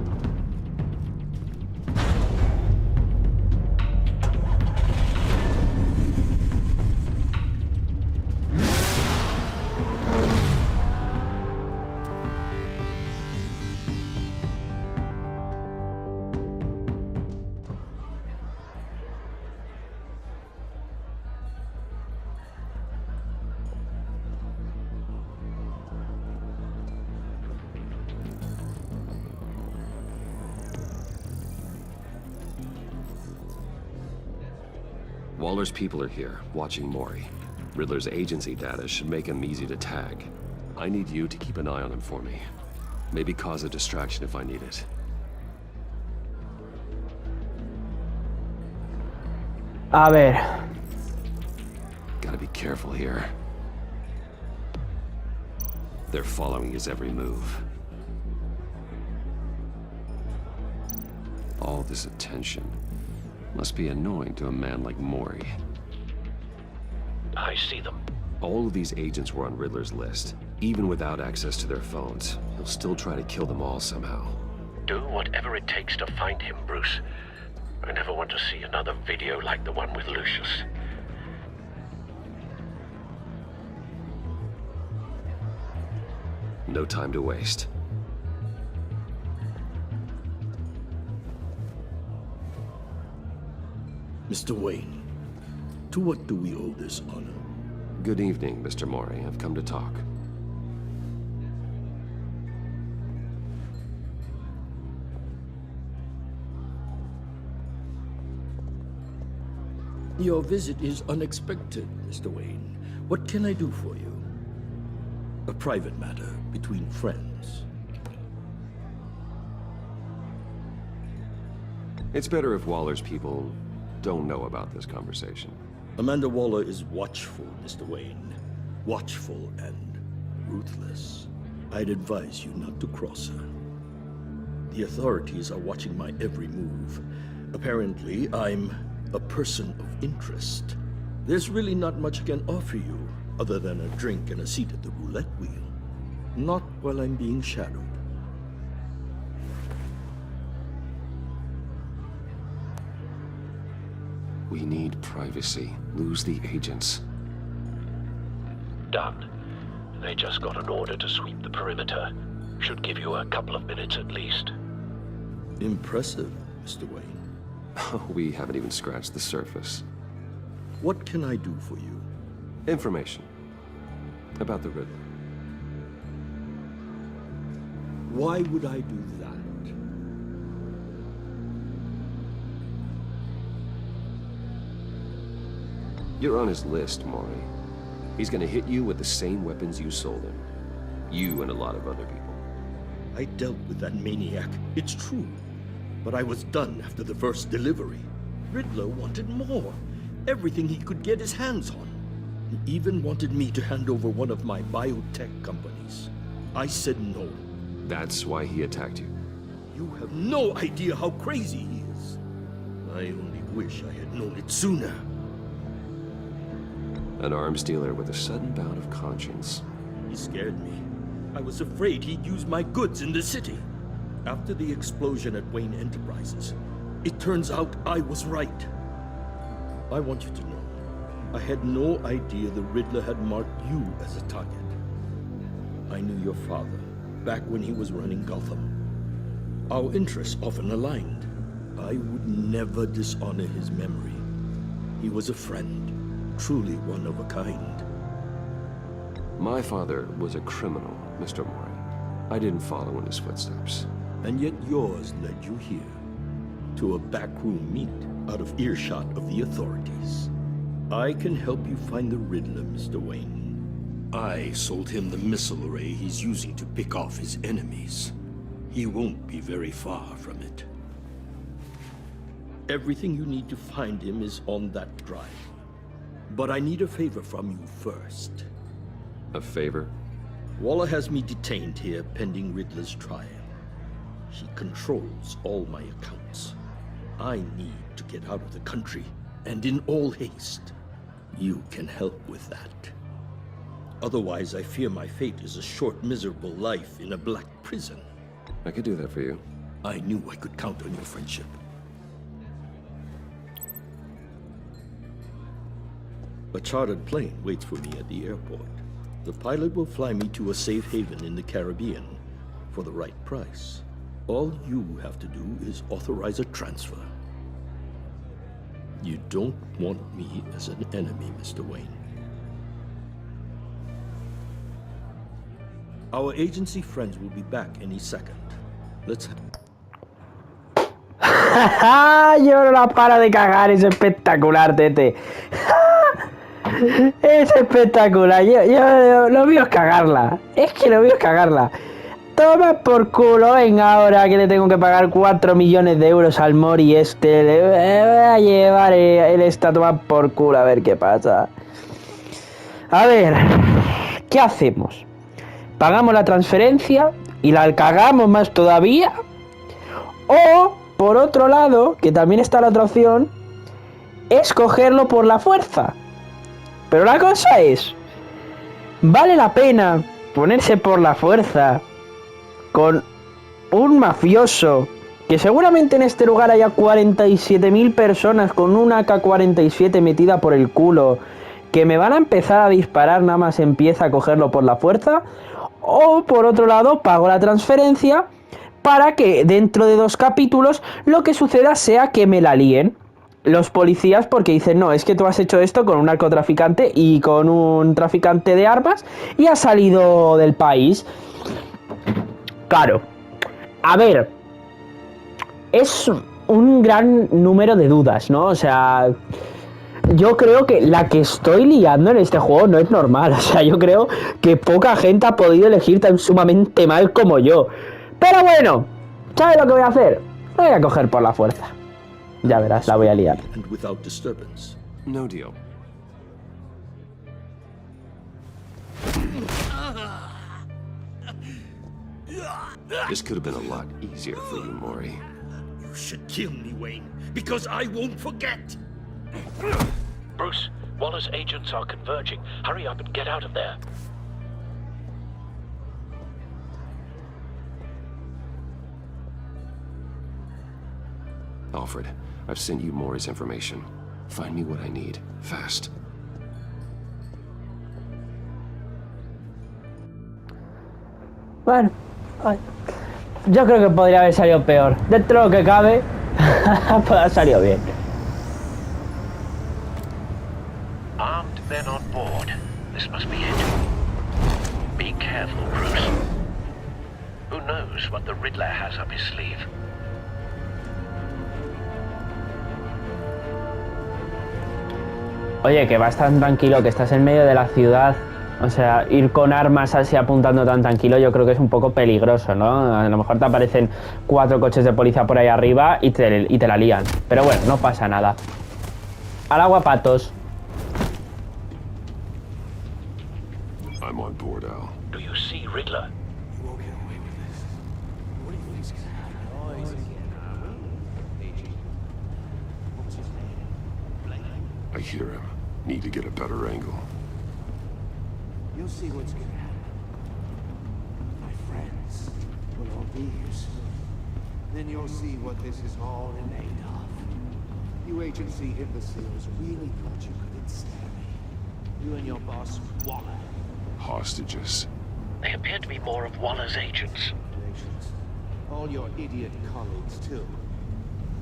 Waller's people are here, watching Maury. Riddler's agency data should make him easy to tag. I need you to keep an eye on him for me. Maybe cause a distraction if I need it. A ver. Gotta be careful here. They're following his every move. All this attention must be annoying to a man like Maury. I see them. All of these agents were on Riddler's list. Even without access to their phones, he'll still try to kill them all somehow. Do whatever it takes to find him, Bruce. I never want to see another video like the one with Lucius. No time to waste. Mr. Wayne, to what do we owe this honor? Good evening, Mr. Maury. I've come to talk. Your visit is unexpected, Mr. Wayne. What can I do for you? A private matter between friends. It's better if Waller's people don't know about this conversation. Amanda Waller is watchful, Mr. Wayne. Watchful and ruthless. I'd advise you not to cross her. The authorities are watching my every move. Apparently, I'm a person of interest. There's really not much I can offer you, other than a drink and a seat at the roulette wheel. Not while I'm being shadowed. We need privacy. Lose the agents. Done. They just got an order to sweep the perimeter. Should give you a couple of minutes at least. Impressive, Mr. Wayne. We haven't even scratched the surface. What can I do for you? Information about the Riddler. Why would I do that? You're on his list, Maury. He's gonna hit you with the same weapons you sold him. You and a lot of other people. I dealt with that maniac, it's true. But I was done after the first delivery. Riddler wanted more. Everything he could get his hands on. He even wanted me to hand over one of my biotech companies. I said no. That's why he attacked you. You have no idea how crazy he is. I only wish I had known it sooner. An arms dealer with a sudden bout of conscience. He scared me. I was afraid he'd use my goods in the city. After the explosion at Wayne Enterprises, it turns out I was right. I want you to know, I had no idea the Riddler had marked you as a target. I knew your father, back when he was running Gotham. Our interests often aligned. I would never dishonor his memory. He was a friend, truly one of a kind. My father was a criminal, Mr. Mori. I didn't follow in his footsteps. And yet yours led you here, to a backroom meet out of earshot of the authorities. I can help you find the Riddler, Mr. Wayne. I sold him the missile array he's using to pick off his enemies. He won't be very far from it. Everything you need to find him is on that drive. But I need a favor from you first. A favor? Waller has me detained here pending Riddler's trial. He controls all my accounts. I need to get out of the country, and in all haste. You can help with that. Otherwise, I fear my fate is a short, miserable life in a black prison. I could do that for you. I knew I could count on your friendship. A chartered plane waits for me at the airport. The pilot will fly me to a safe haven in the Caribbean for the right price. All you have to do is authorize a transfer. You don't want me as an enemy, Mr. Wayne. Our agency friends will be back any second. Let's... Yo no la para de cagar, es espectacular, Tete. Es espectacular, yo lo mío es cagarla. Es que lo mío es cagarla. Toma por culo, venga ahora que le tengo que pagar 4 millones de euros al Mori este. Le voy a llevar el esta a tomar por culo a ver qué pasa. A ver, ¿qué hacemos? ¿Pagamos la transferencia y la cagamos más todavía? O, por otro lado, que también está la otra opción, es cogerlo por la fuerza. Pero la cosa es, ¿vale la pena ponerse por la fuerza con un mafioso que seguramente en este lugar haya 47.000 personas con una AK-47 metida por el culo que me van a empezar a disparar nada más empieza a cogerlo por la fuerza? O por otro lado pago la transferencia para que dentro de 2 capítulos lo que suceda sea que me la líen los policías porque dicen, no, es que tú has hecho esto con un narcotraficante y con un traficante de armas y has salido del país. Claro, a ver, es un gran número de dudas, ¿no? O sea, yo creo que la que estoy liando en este juego no es normal. O sea, yo creo que poca gente ha podido elegir tan sumamente mal como yo. Pero bueno, ¿sabes lo que voy a hacer? Lo voy a coger por la fuerza. Ya verás, la voy a liar. No deal. This could have been a lot easier for you, Mori. You should kill me, Wayne, because I won't forget. Bruce, Waller's agents are converging. Hurry up and get out of there. Alfred, I've sent you Mori's information. Find me what I need, fast. Bueno, yo creo que podría haber salido peor. Dentro de lo que cabe, pues ha salido bien. Armed men on board. This must be it. Be careful, Bruce. Who knows what the Riddler has up his sleeve? Oye, que vas tan tranquilo, que estás en medio de la ciudad. O sea, ir con armas así apuntando tan tranquilo yo creo que es un poco peligroso, ¿no? A lo mejor te aparecen 4 coches de policía por ahí arriba y te la lían. Pero bueno, no pasa nada. Al agua, patos. I'm on board, Al. Do you see Riddler? I hear him. Need to get a better angle. You'll see what's gonna happen. My friends will all be here soon. Then you'll see what this is all made of. You agency imbeciles really thought you could ensnare me. You and your boss, Waller. Hostages. They appear to be more of Waller's agents. All your idiot colleagues, too.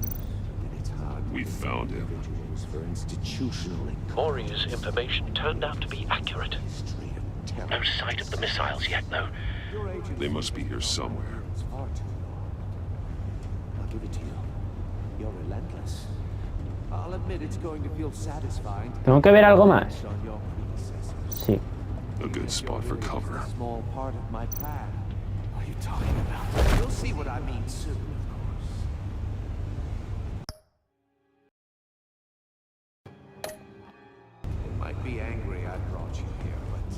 And it's hard. We found him. Individuals for institutional Mori's information turned out to be accurate. history of terror. No sight of the missiles yet, though. Your agents They must be here somewhere. It's far too long. I'll give it to you. You're relentless. I'll admit it's going to feel satisfying. Tengo que ver algo más. On your predecessors. Sí. A good spot for cover. A small part of my plan. What are you talking about? You'll see what I mean soon, of course. They might be angry I brought you here, but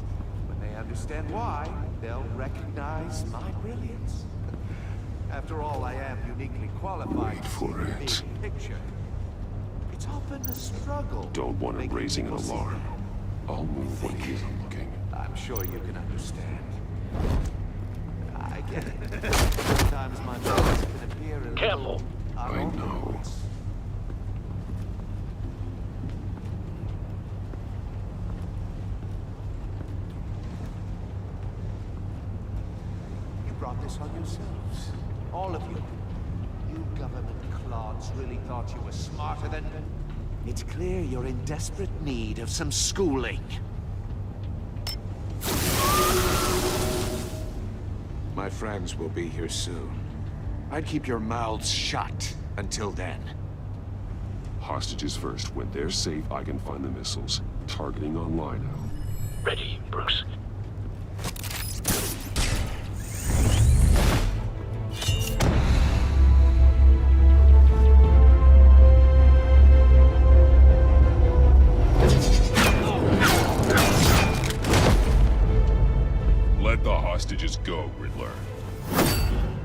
when they understand why, they'll recognize my brilliance. After all, I am uniquely qualified to see for the it. big picture. It's often a struggle. Don't want him making raising an people see alarm. that. I'll move when he isn't looking. I'm sure you can understand. I get it. Sometimes my thoughts can appear a Careful. little I know. You brought this on yourselves. All of you. You government clods really thought you were smarter than... It's clear you're in desperate need of some schooling. My friends will be here soon. I'd keep your mouths shut until then. Hostages first. When they're safe, I can find the missiles. Targeting on Lino. Ready, Bruce. Let the hostages go, Riddler.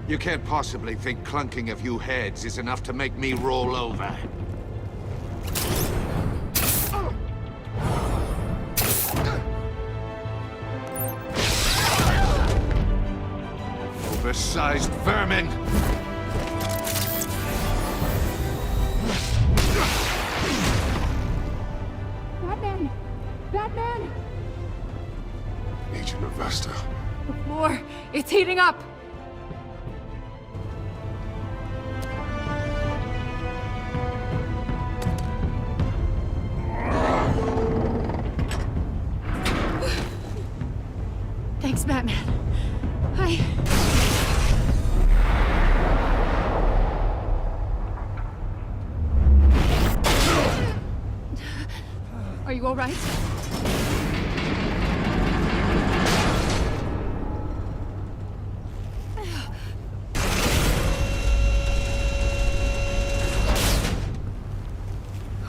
You can't possibly think clunking a few heads is enough to make me roll over. Oversized vermin! Batman! Batman! Agent Avesta. The floor! It's heating up! Thanks, Batman. Are you all right?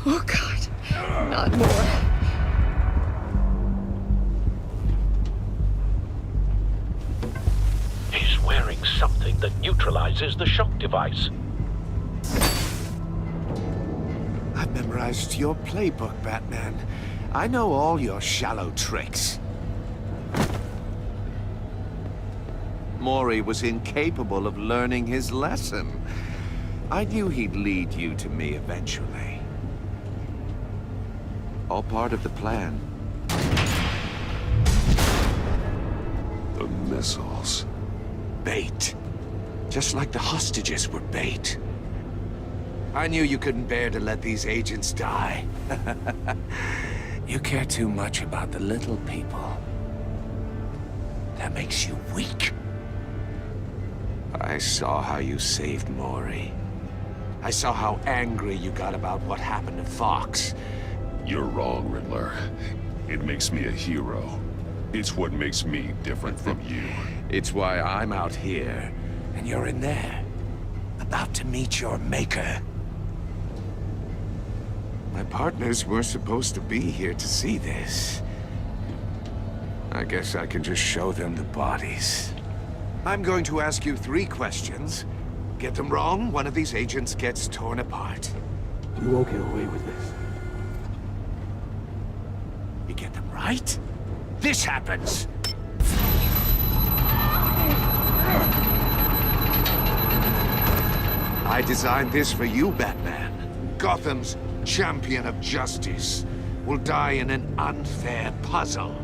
Oh, God. Not more. He's wearing something that neutralizes the shock device. I've memorized your playbook, Batman. I know all your shallow tricks. Mori was incapable of learning his lesson. I knew he'd lead you to me eventually. All part of the plan. The missiles. Bait. Just like the hostages were bait. I knew you couldn't bear to let these agents die. You care too much about the little people. That makes you weak. I saw how you saved Mori. I saw how angry you got about what happened to Fox. You're wrong, Riddler. It makes me a hero. It's what makes me different from you. It's why I'm out here, and you're in there. About to meet your maker. My partners were supposed to be here to see this. I guess I can just show them the bodies. I'm going to ask you 3 questions. Get them wrong, one of these agents gets torn apart. You won't get away with this. You get them right, this happens! I designed this for you, Batman. Gotham's champion of justice will die in an unfair puzzle.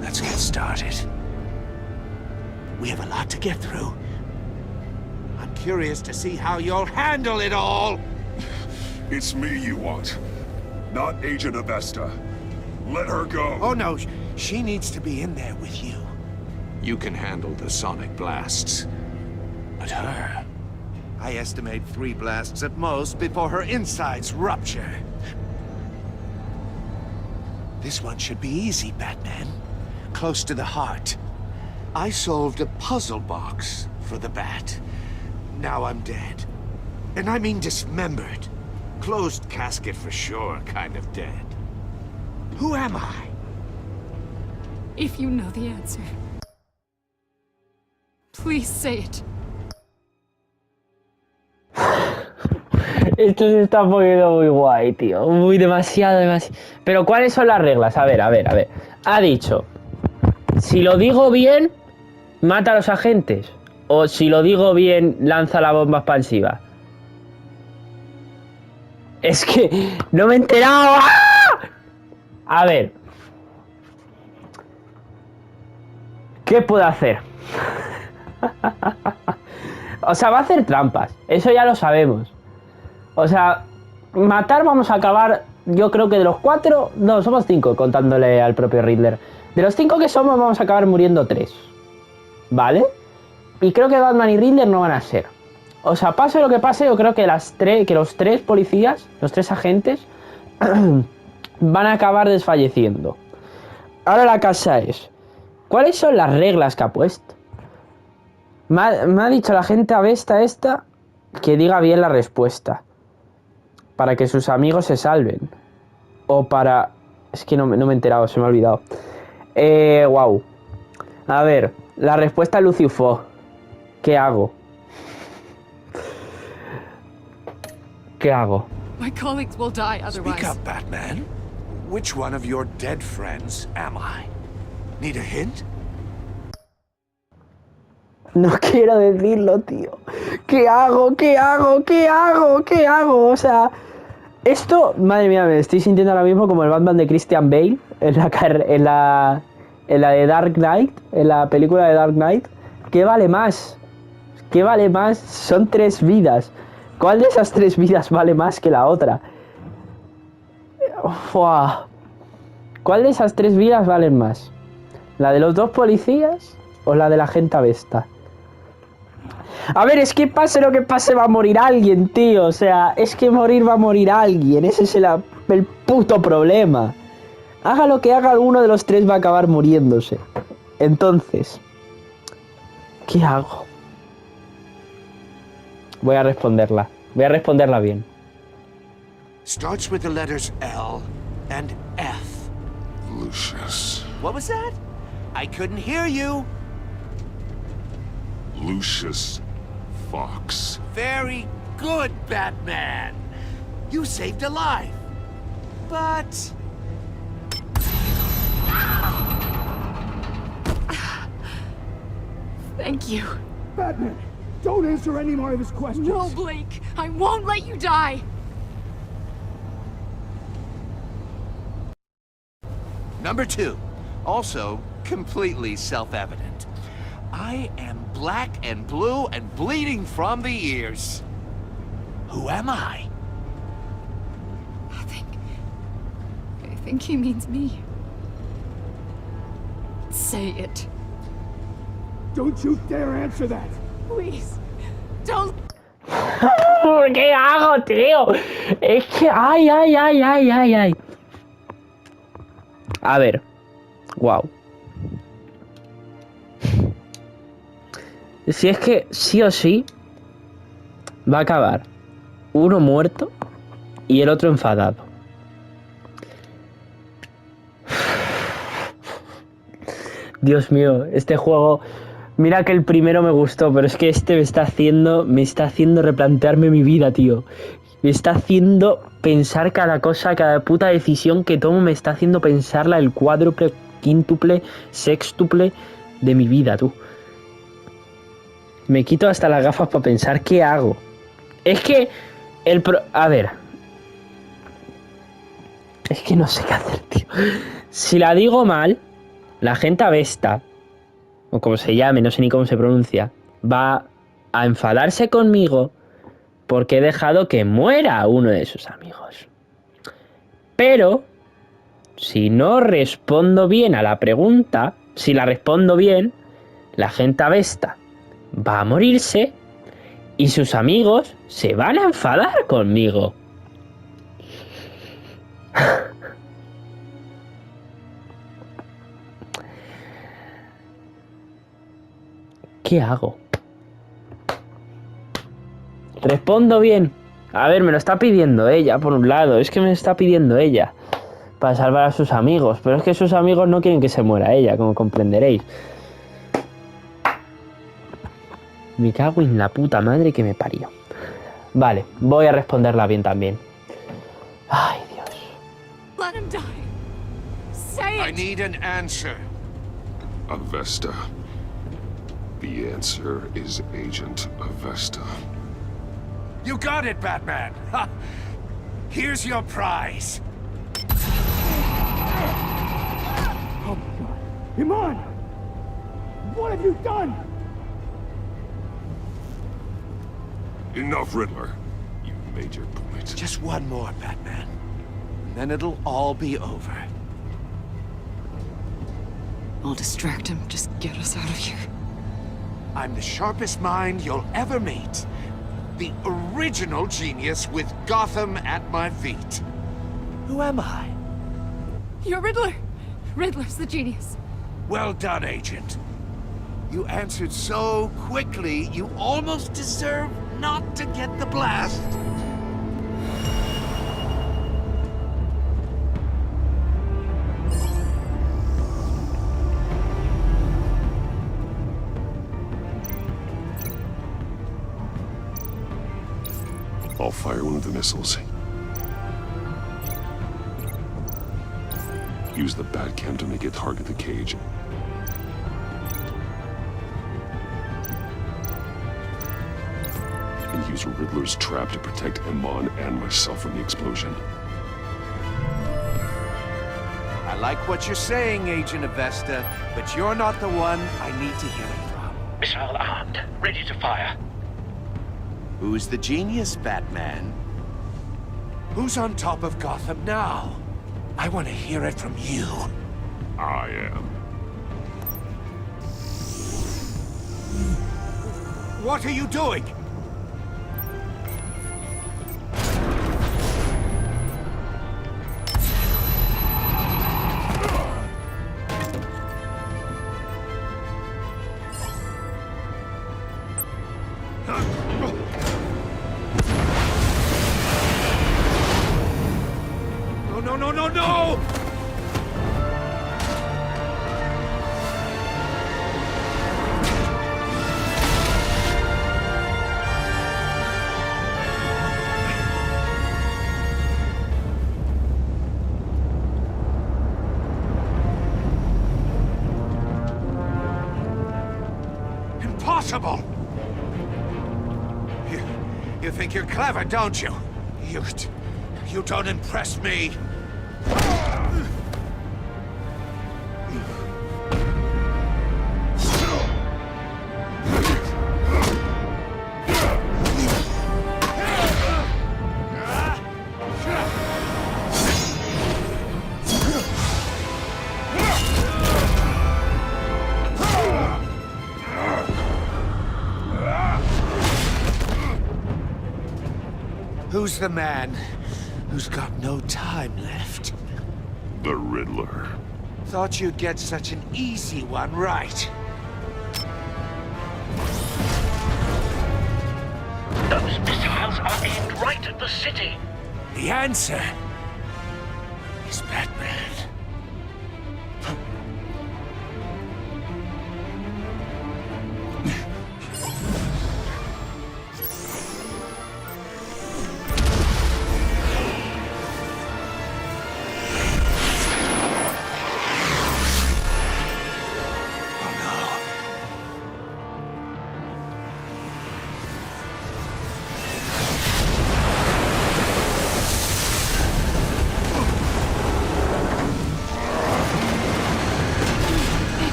Let's get started. We have a lot to get through. I'm curious to see how you'll handle it all. It's me you want, not Agent Avesta. Let her go. Oh no, she needs to be in there with you. You can handle the sonic blasts. But her... I estimate 3 blasts at most before her insides rupture. This one should be easy, Batman. Close to the heart. I solved a puzzle box for the Bat. Now I'm dead. And I mean dismembered. Closed casket for sure, kind of dead. Who am I? If you know the answer, please say it. Esto se está poniendo muy guay, tío. Muy demasiado. Pero ¿cuáles son las reglas? A ver. Ha dicho, si lo digo bien, mata a los agentes. O si lo digo bien, lanza la bomba expansiva. Es que no me he enterado. ¡Ah! A ver. ¿Qué puedo hacer? O sea, va a hacer trampas. Eso ya lo sabemos. O sea, matar vamos a acabar, yo creo que de los 4... No, somos 5, contándole al propio Riddler. De los 5 que somos, vamos a acabar muriendo 3. ¿Vale? Y creo que Batman y Riddler no van a ser. O sea, pase lo que pase, yo creo que los 3 policías, los 3 agentes, van a acabar desfalleciendo. Ahora la casa es... ¿Cuáles son las reglas que ha puesto? Me ha dicho la gente Avesta esta que diga bien la respuesta. Para que sus amigos se salven. O para... Es que no me he enterado, se me ha olvidado. Wow. A ver, la respuesta es Lucifo. ¿Qué hago? ¿Qué hago? My colleagues will die otherwise. Speak up, Batman. Which one of your dead friends am I? Need a hint? No quiero decirlo, tío. ¿Qué hago? O sea, esto, madre mía, me estoy sintiendo ahora mismo como el Batman de Christian Bale en la de Dark Knight, en la película de Dark Knight. ¿Qué vale más? Son 3 vidas. ¿Cuál de esas 3 vidas vale más que la otra? Uah. ¿Cuál de esas 3 vidas valen más? ¿La de los 2 policías o la de la gente Avesta? A ver, es que pase lo que pase va a morir alguien, tío. O sea, es que morir va a morir alguien. Ese es el puto problema. Haga lo que haga, alguno de los 3 va a acabar muriéndose. Entonces, ¿qué hago? Voy a responderla bien. Starts with the letters L and F. Lucius. What was that? I couldn't hear you. Lucius Fox. Very good, Batman. You saved a life. But... Thank you. Batman, don't answer any more of his questions. No, Blake. I won't let you die. Number 2. Also completely self-evident. I am black and blue and bleeding from the ears. Who am I? I think he means me. Say it. Don't you dare answer that. Please. Don't. ¿Qué hago, tío? Es que... Ay. A ver. Wow. Si es que sí o sí va a acabar uno muerto y el otro enfadado. Dios mío, este juego... Mira que el primero me gustó, pero es que este me está haciendo replantearme mi vida, tío. Me está haciendo pensar cada cosa, cada puta decisión que tomo, me está haciendo pensarla el cuádruple, quíntuple, sextuple de mi vida, tú. Me quito hasta las gafas para pensar qué hago. Es que a ver. Es que no sé qué hacer, tío. Si la digo mal, la gente Avesta o como se llame, no sé ni cómo se pronuncia, va a enfadarse conmigo porque he dejado que muera uno de sus amigos. Pero, si no respondo bien a la pregunta, si la respondo bien, la gente avesta va a morirse y sus amigos se van a enfadar conmigo. ¿Qué hago? Respondo bien. A ver, me lo está pidiendo ella, por un lado. Es que me está pidiendo ella para salvar a sus amigos. Pero es que sus amigos no quieren que se muera ella, como comprenderéis. Me cago en la puta madre que me parió. Vale, voy a responderla bien también. Ay, Dios. Let him die. Say it. I need an answer. Avesta. The answer is Agent Avesta. You got it, Batman. Ha. Here's your prize. Oh my God. Iman! What have you done? Enough, Riddler. You've made your point. Just one more, Batman. And then it'll all be over. I'll distract him. Just get us out of here. I'm the sharpest mind you'll ever meet. The original genius with Gotham at my feet. Who am I? You're Riddler. Riddler's the genius. Well done, Agent. You answered so quickly, you almost deserve not to get the blast. I'll fire one of the missiles. Use the Batcam to make it target the cage. And use Riddler's trap to protect Iman and myself from the explosion. I like what you're saying, Agent Avesta, but you're not the one I need to hear it from. Missile armed, ready to fire. Who's the genius, Batman? Who's on top of Gotham now? I want to hear it from you. I am. What are you doing? No! Impossible! You think you're clever, don't you? You don't impress me. Who's the man who's got no time left? The Riddler. Thought you'd get such an easy one right. Those missiles are aimed right at the city. The answer is Batman.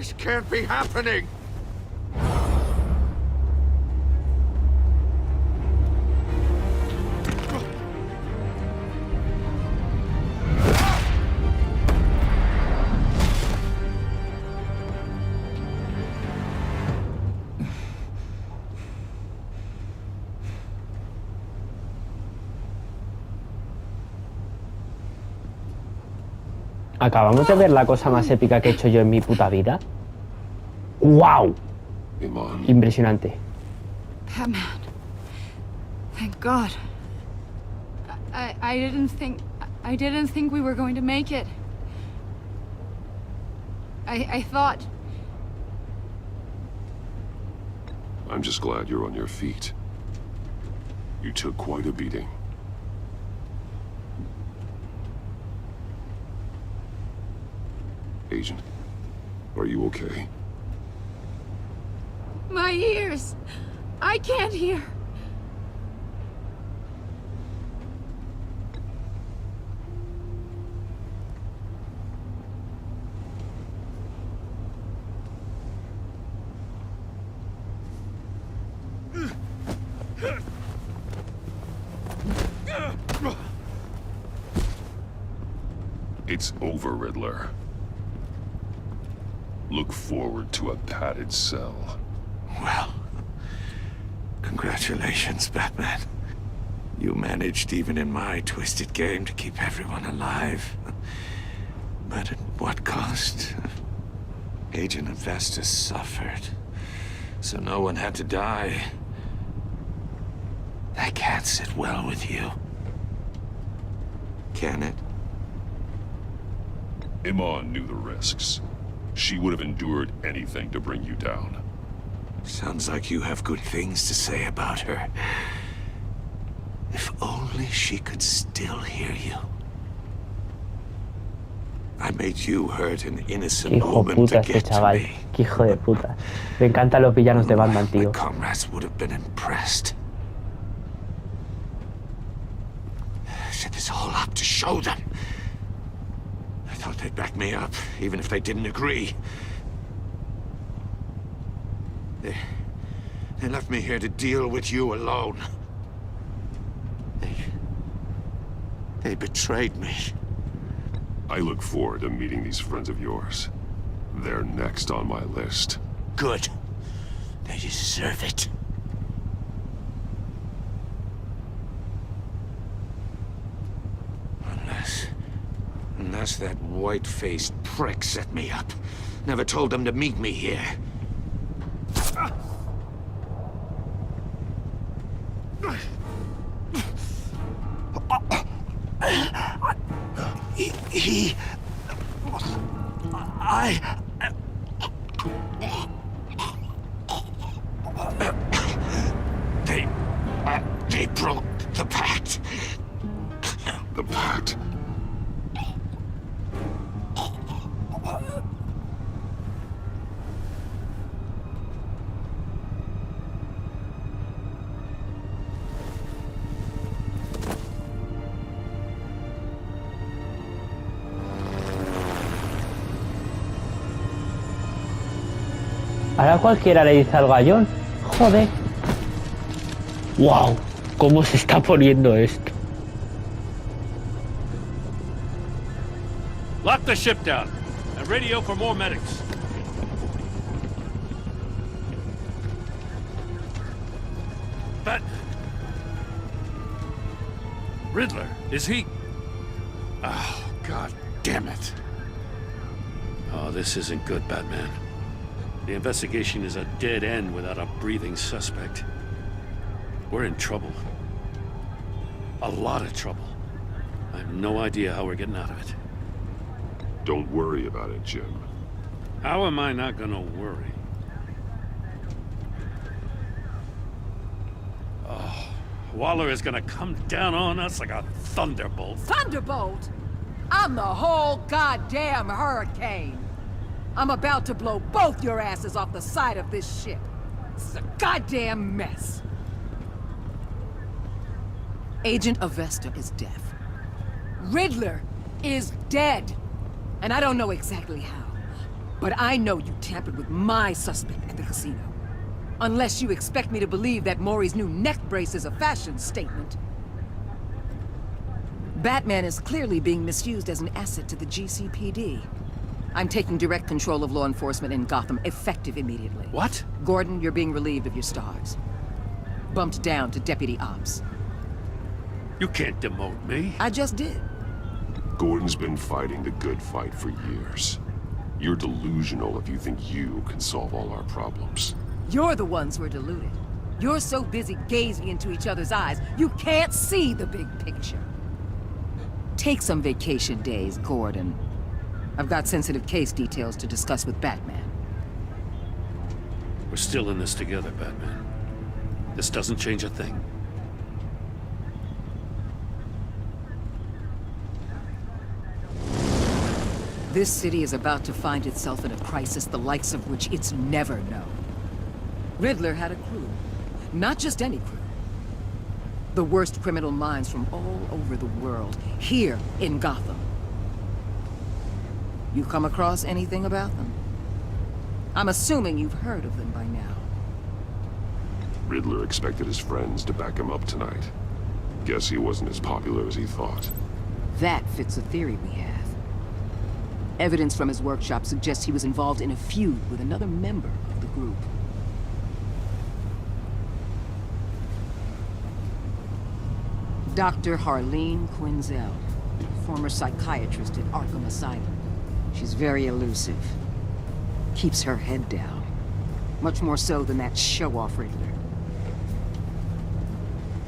This can't be happening! Acabamos de ver la cosa más épica que he hecho yo en mi puta vida. ¡Wow! Impresionante. Batman. Thank God. I didn't think we were going to make it. I thought. I'm just glad you're on your feet. You took quite a beating. Agent, are you okay? My ears! I can't hear! It's over, Riddler. Look forward to a padded cell. Well, congratulations, Batman. You managed, even in my twisted game, to keep everyone alive. But at what cost? Agent Avestus suffered, so no one had to die. That can't sit well with you. Can it? Iman knew the risks. She would have endured anything to bring you down. Sounds like you have good things to say about her. If only she could still hear you. I made you hurt an innocent woman to get to me. Qué hijo de puta. Me encantan los villanos de Batman, tío. My comrades would have been impressed. I set this all up to show them. I thought they'd back me up, even if they didn't agree. They left me here to deal with you alone. They betrayed me. I look forward to meeting these friends of yours. They're next on my list. Good. They deserve it. Unless that white-faced prick set me up. Never told them to meet me here. They broke the pact. The pact? Ahora cualquiera le dice algo a John. Joder. Wow, cómo se está poniendo esto. Lock the ship down and radio for more medics. But Riddler, is he? Oh, God damn it. Oh, this isn't good, Batman. The investigation is a dead end without a breathing suspect. We're in trouble. A lot of trouble. I have no idea how we're getting out of it. Don't worry about it, Jim. How am I not gonna worry? Oh, Waller is gonna come down on us like a thunderbolt. Thunderbolt? I'm the whole goddamn hurricane. I'm about to blow both your asses off the side of this ship. This is a goddamn mess. Agent Avesta is deaf. Riddler is dead. And I don't know exactly how. But I know you tampered with my suspect at the casino. Unless you expect me to believe that Maury's new neck brace is a fashion statement. Batman is clearly being misused as an asset to the GCPD. I'm taking direct control of law enforcement in Gotham, effective immediately. What? Gordon, you're being relieved of your stars. Bumped down to Deputy Ops. You can't demote me. I just did. Gordon's been fighting the good fight for years. You're delusional if you think you can solve all our problems. You're the ones who are deluded. You're so busy gazing into each other's eyes, you can't see the big picture. Take some vacation days, Gordon. I've got sensitive case details to discuss with Batman. We're still in this together, Batman. This doesn't change a thing. This city is about to find itself in a crisis the likes of which it's never known. Riddler had a crew. Not just any crew. The worst criminal minds from all over the world, here in Gotham. You come across anything about them? I'm assuming you've heard of them by now. Riddler expected his friends to back him up tonight. Guess he wasn't as popular as he thought. That fits a theory we have. Evidence from his workshop suggests he was involved in a feud with another member of the group. Dr. Harleen Quinzel, former psychiatrist at Arkham Asylum. She's very elusive. Keeps her head down. Much more so than that show-off Riddler.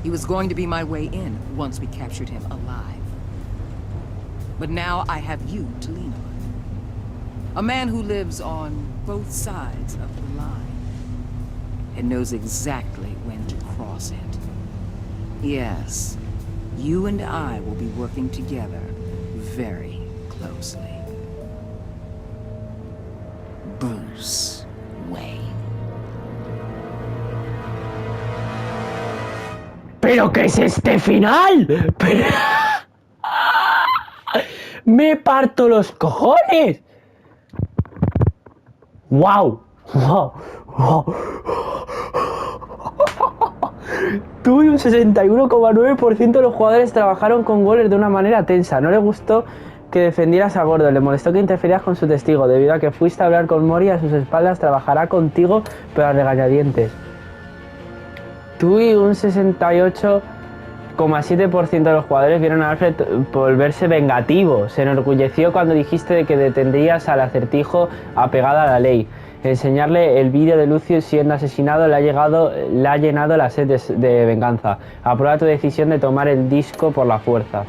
He was going to be my way in once we captured him alive. But now I have you to lean on. A man who lives on both sides of the line. And knows exactly when to cross it. Yes. You and I will be working together very closely. Bruce Wayne. ¿Pero qué es este final? Pero... ¡Me parto los cojones! ¡Wow! ¡Wow! ¡Wow! Tú y un 61,9% de los jugadores trabajaron con Waller de una manera tensa. No le gustó que defendieras a Gordon, le molestó que interferías con su testigo. Debido a que fuiste a hablar con Mori a sus espaldas, trabajará contigo, pero a regañadientes. Tú y un 68,7% de los jugadores vieron a Alfred volverse vengativo. Se enorgulleció cuando dijiste de que detendrías al acertijo apegado a la ley. Enseñarle el vídeo de Lucius siendo asesinado le ha llenado la sed de venganza. Aprueba tu decisión de tomar el disco por la fuerza.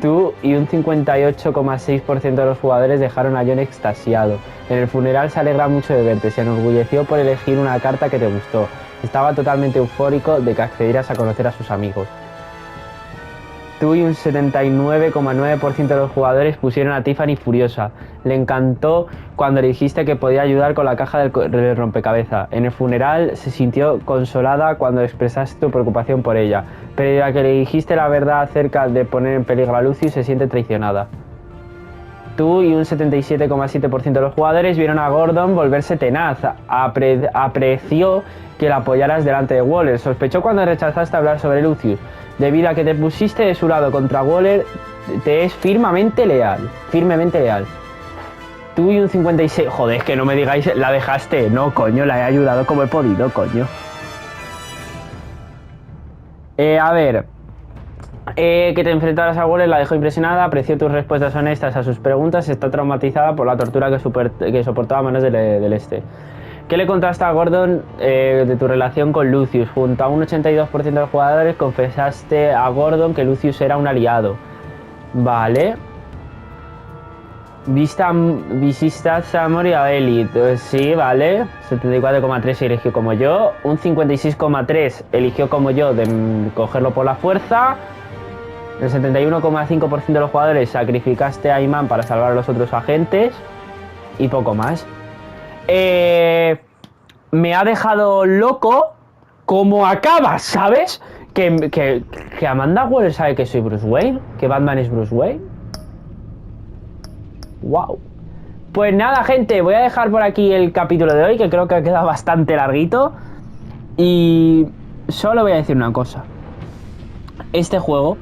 Tú y un 58,6% de los jugadores dejaron a John extasiado. En el funeral se alegra mucho de verte, se enorgulleció por elegir una carta que te gustó. Estaba totalmente eufórico de que accedieras a conocer a sus amigos. Tú y un 79,9% de los jugadores pusieron a Tiffany furiosa. Le encantó cuando le dijiste que podía ayudar con la caja del rompecabezas. En el funeral se sintió consolada cuando expresaste tu preocupación por ella, pero ya que le dijiste la verdad acerca de poner en peligro a Lucy, se siente traicionada. Tú y un 77,7% de los jugadores vieron a Gordon volverse tenaz. Apreció que la apoyaras delante de Waller. Sospechó cuando rechazaste hablar sobre Lucius. Debido a que te pusiste de su lado contra Waller, te es firmemente leal. Firmemente leal. Tú y un 56... Joder, es que no me digáis... La dejaste. No, coño, la he ayudado como he podido, coño. A ver... que te enfrentaras a Waller la dejó impresionada, apreció tus respuestas honestas a sus preguntas, está traumatizada por la tortura que soportaba a manos del este. ¿Qué le contaste a Gordon de tu relación con Lucius? Junto a un 82% de los jugadores confesaste a Gordon que Lucius era un aliado. Vale. Visitaste a Mori y a Ellie. Sí, vale. 74,3 eligió como yo. Un 56,3 eligió como yo de cogerlo por la fuerza. El 71,5% de los jugadores sacrificaste a Iman para salvar a los otros agentes. Y poco más. Me ha dejado loco cómo acaba, ¿sabes? Que Amanda Waller sabe que soy Bruce Wayne, que Batman es Bruce Wayne. Wow. Pues nada, gente, voy a dejar por aquí el capítulo de hoy, que creo que ha quedado bastante larguito. Y solo voy a decir una cosa. Este juego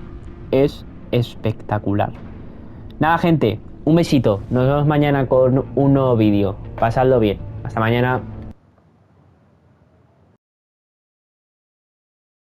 es espectacular. Nada, gente, un besito. Nos vemos mañana con un nuevo vídeo. Pasadlo bien. Hasta mañana.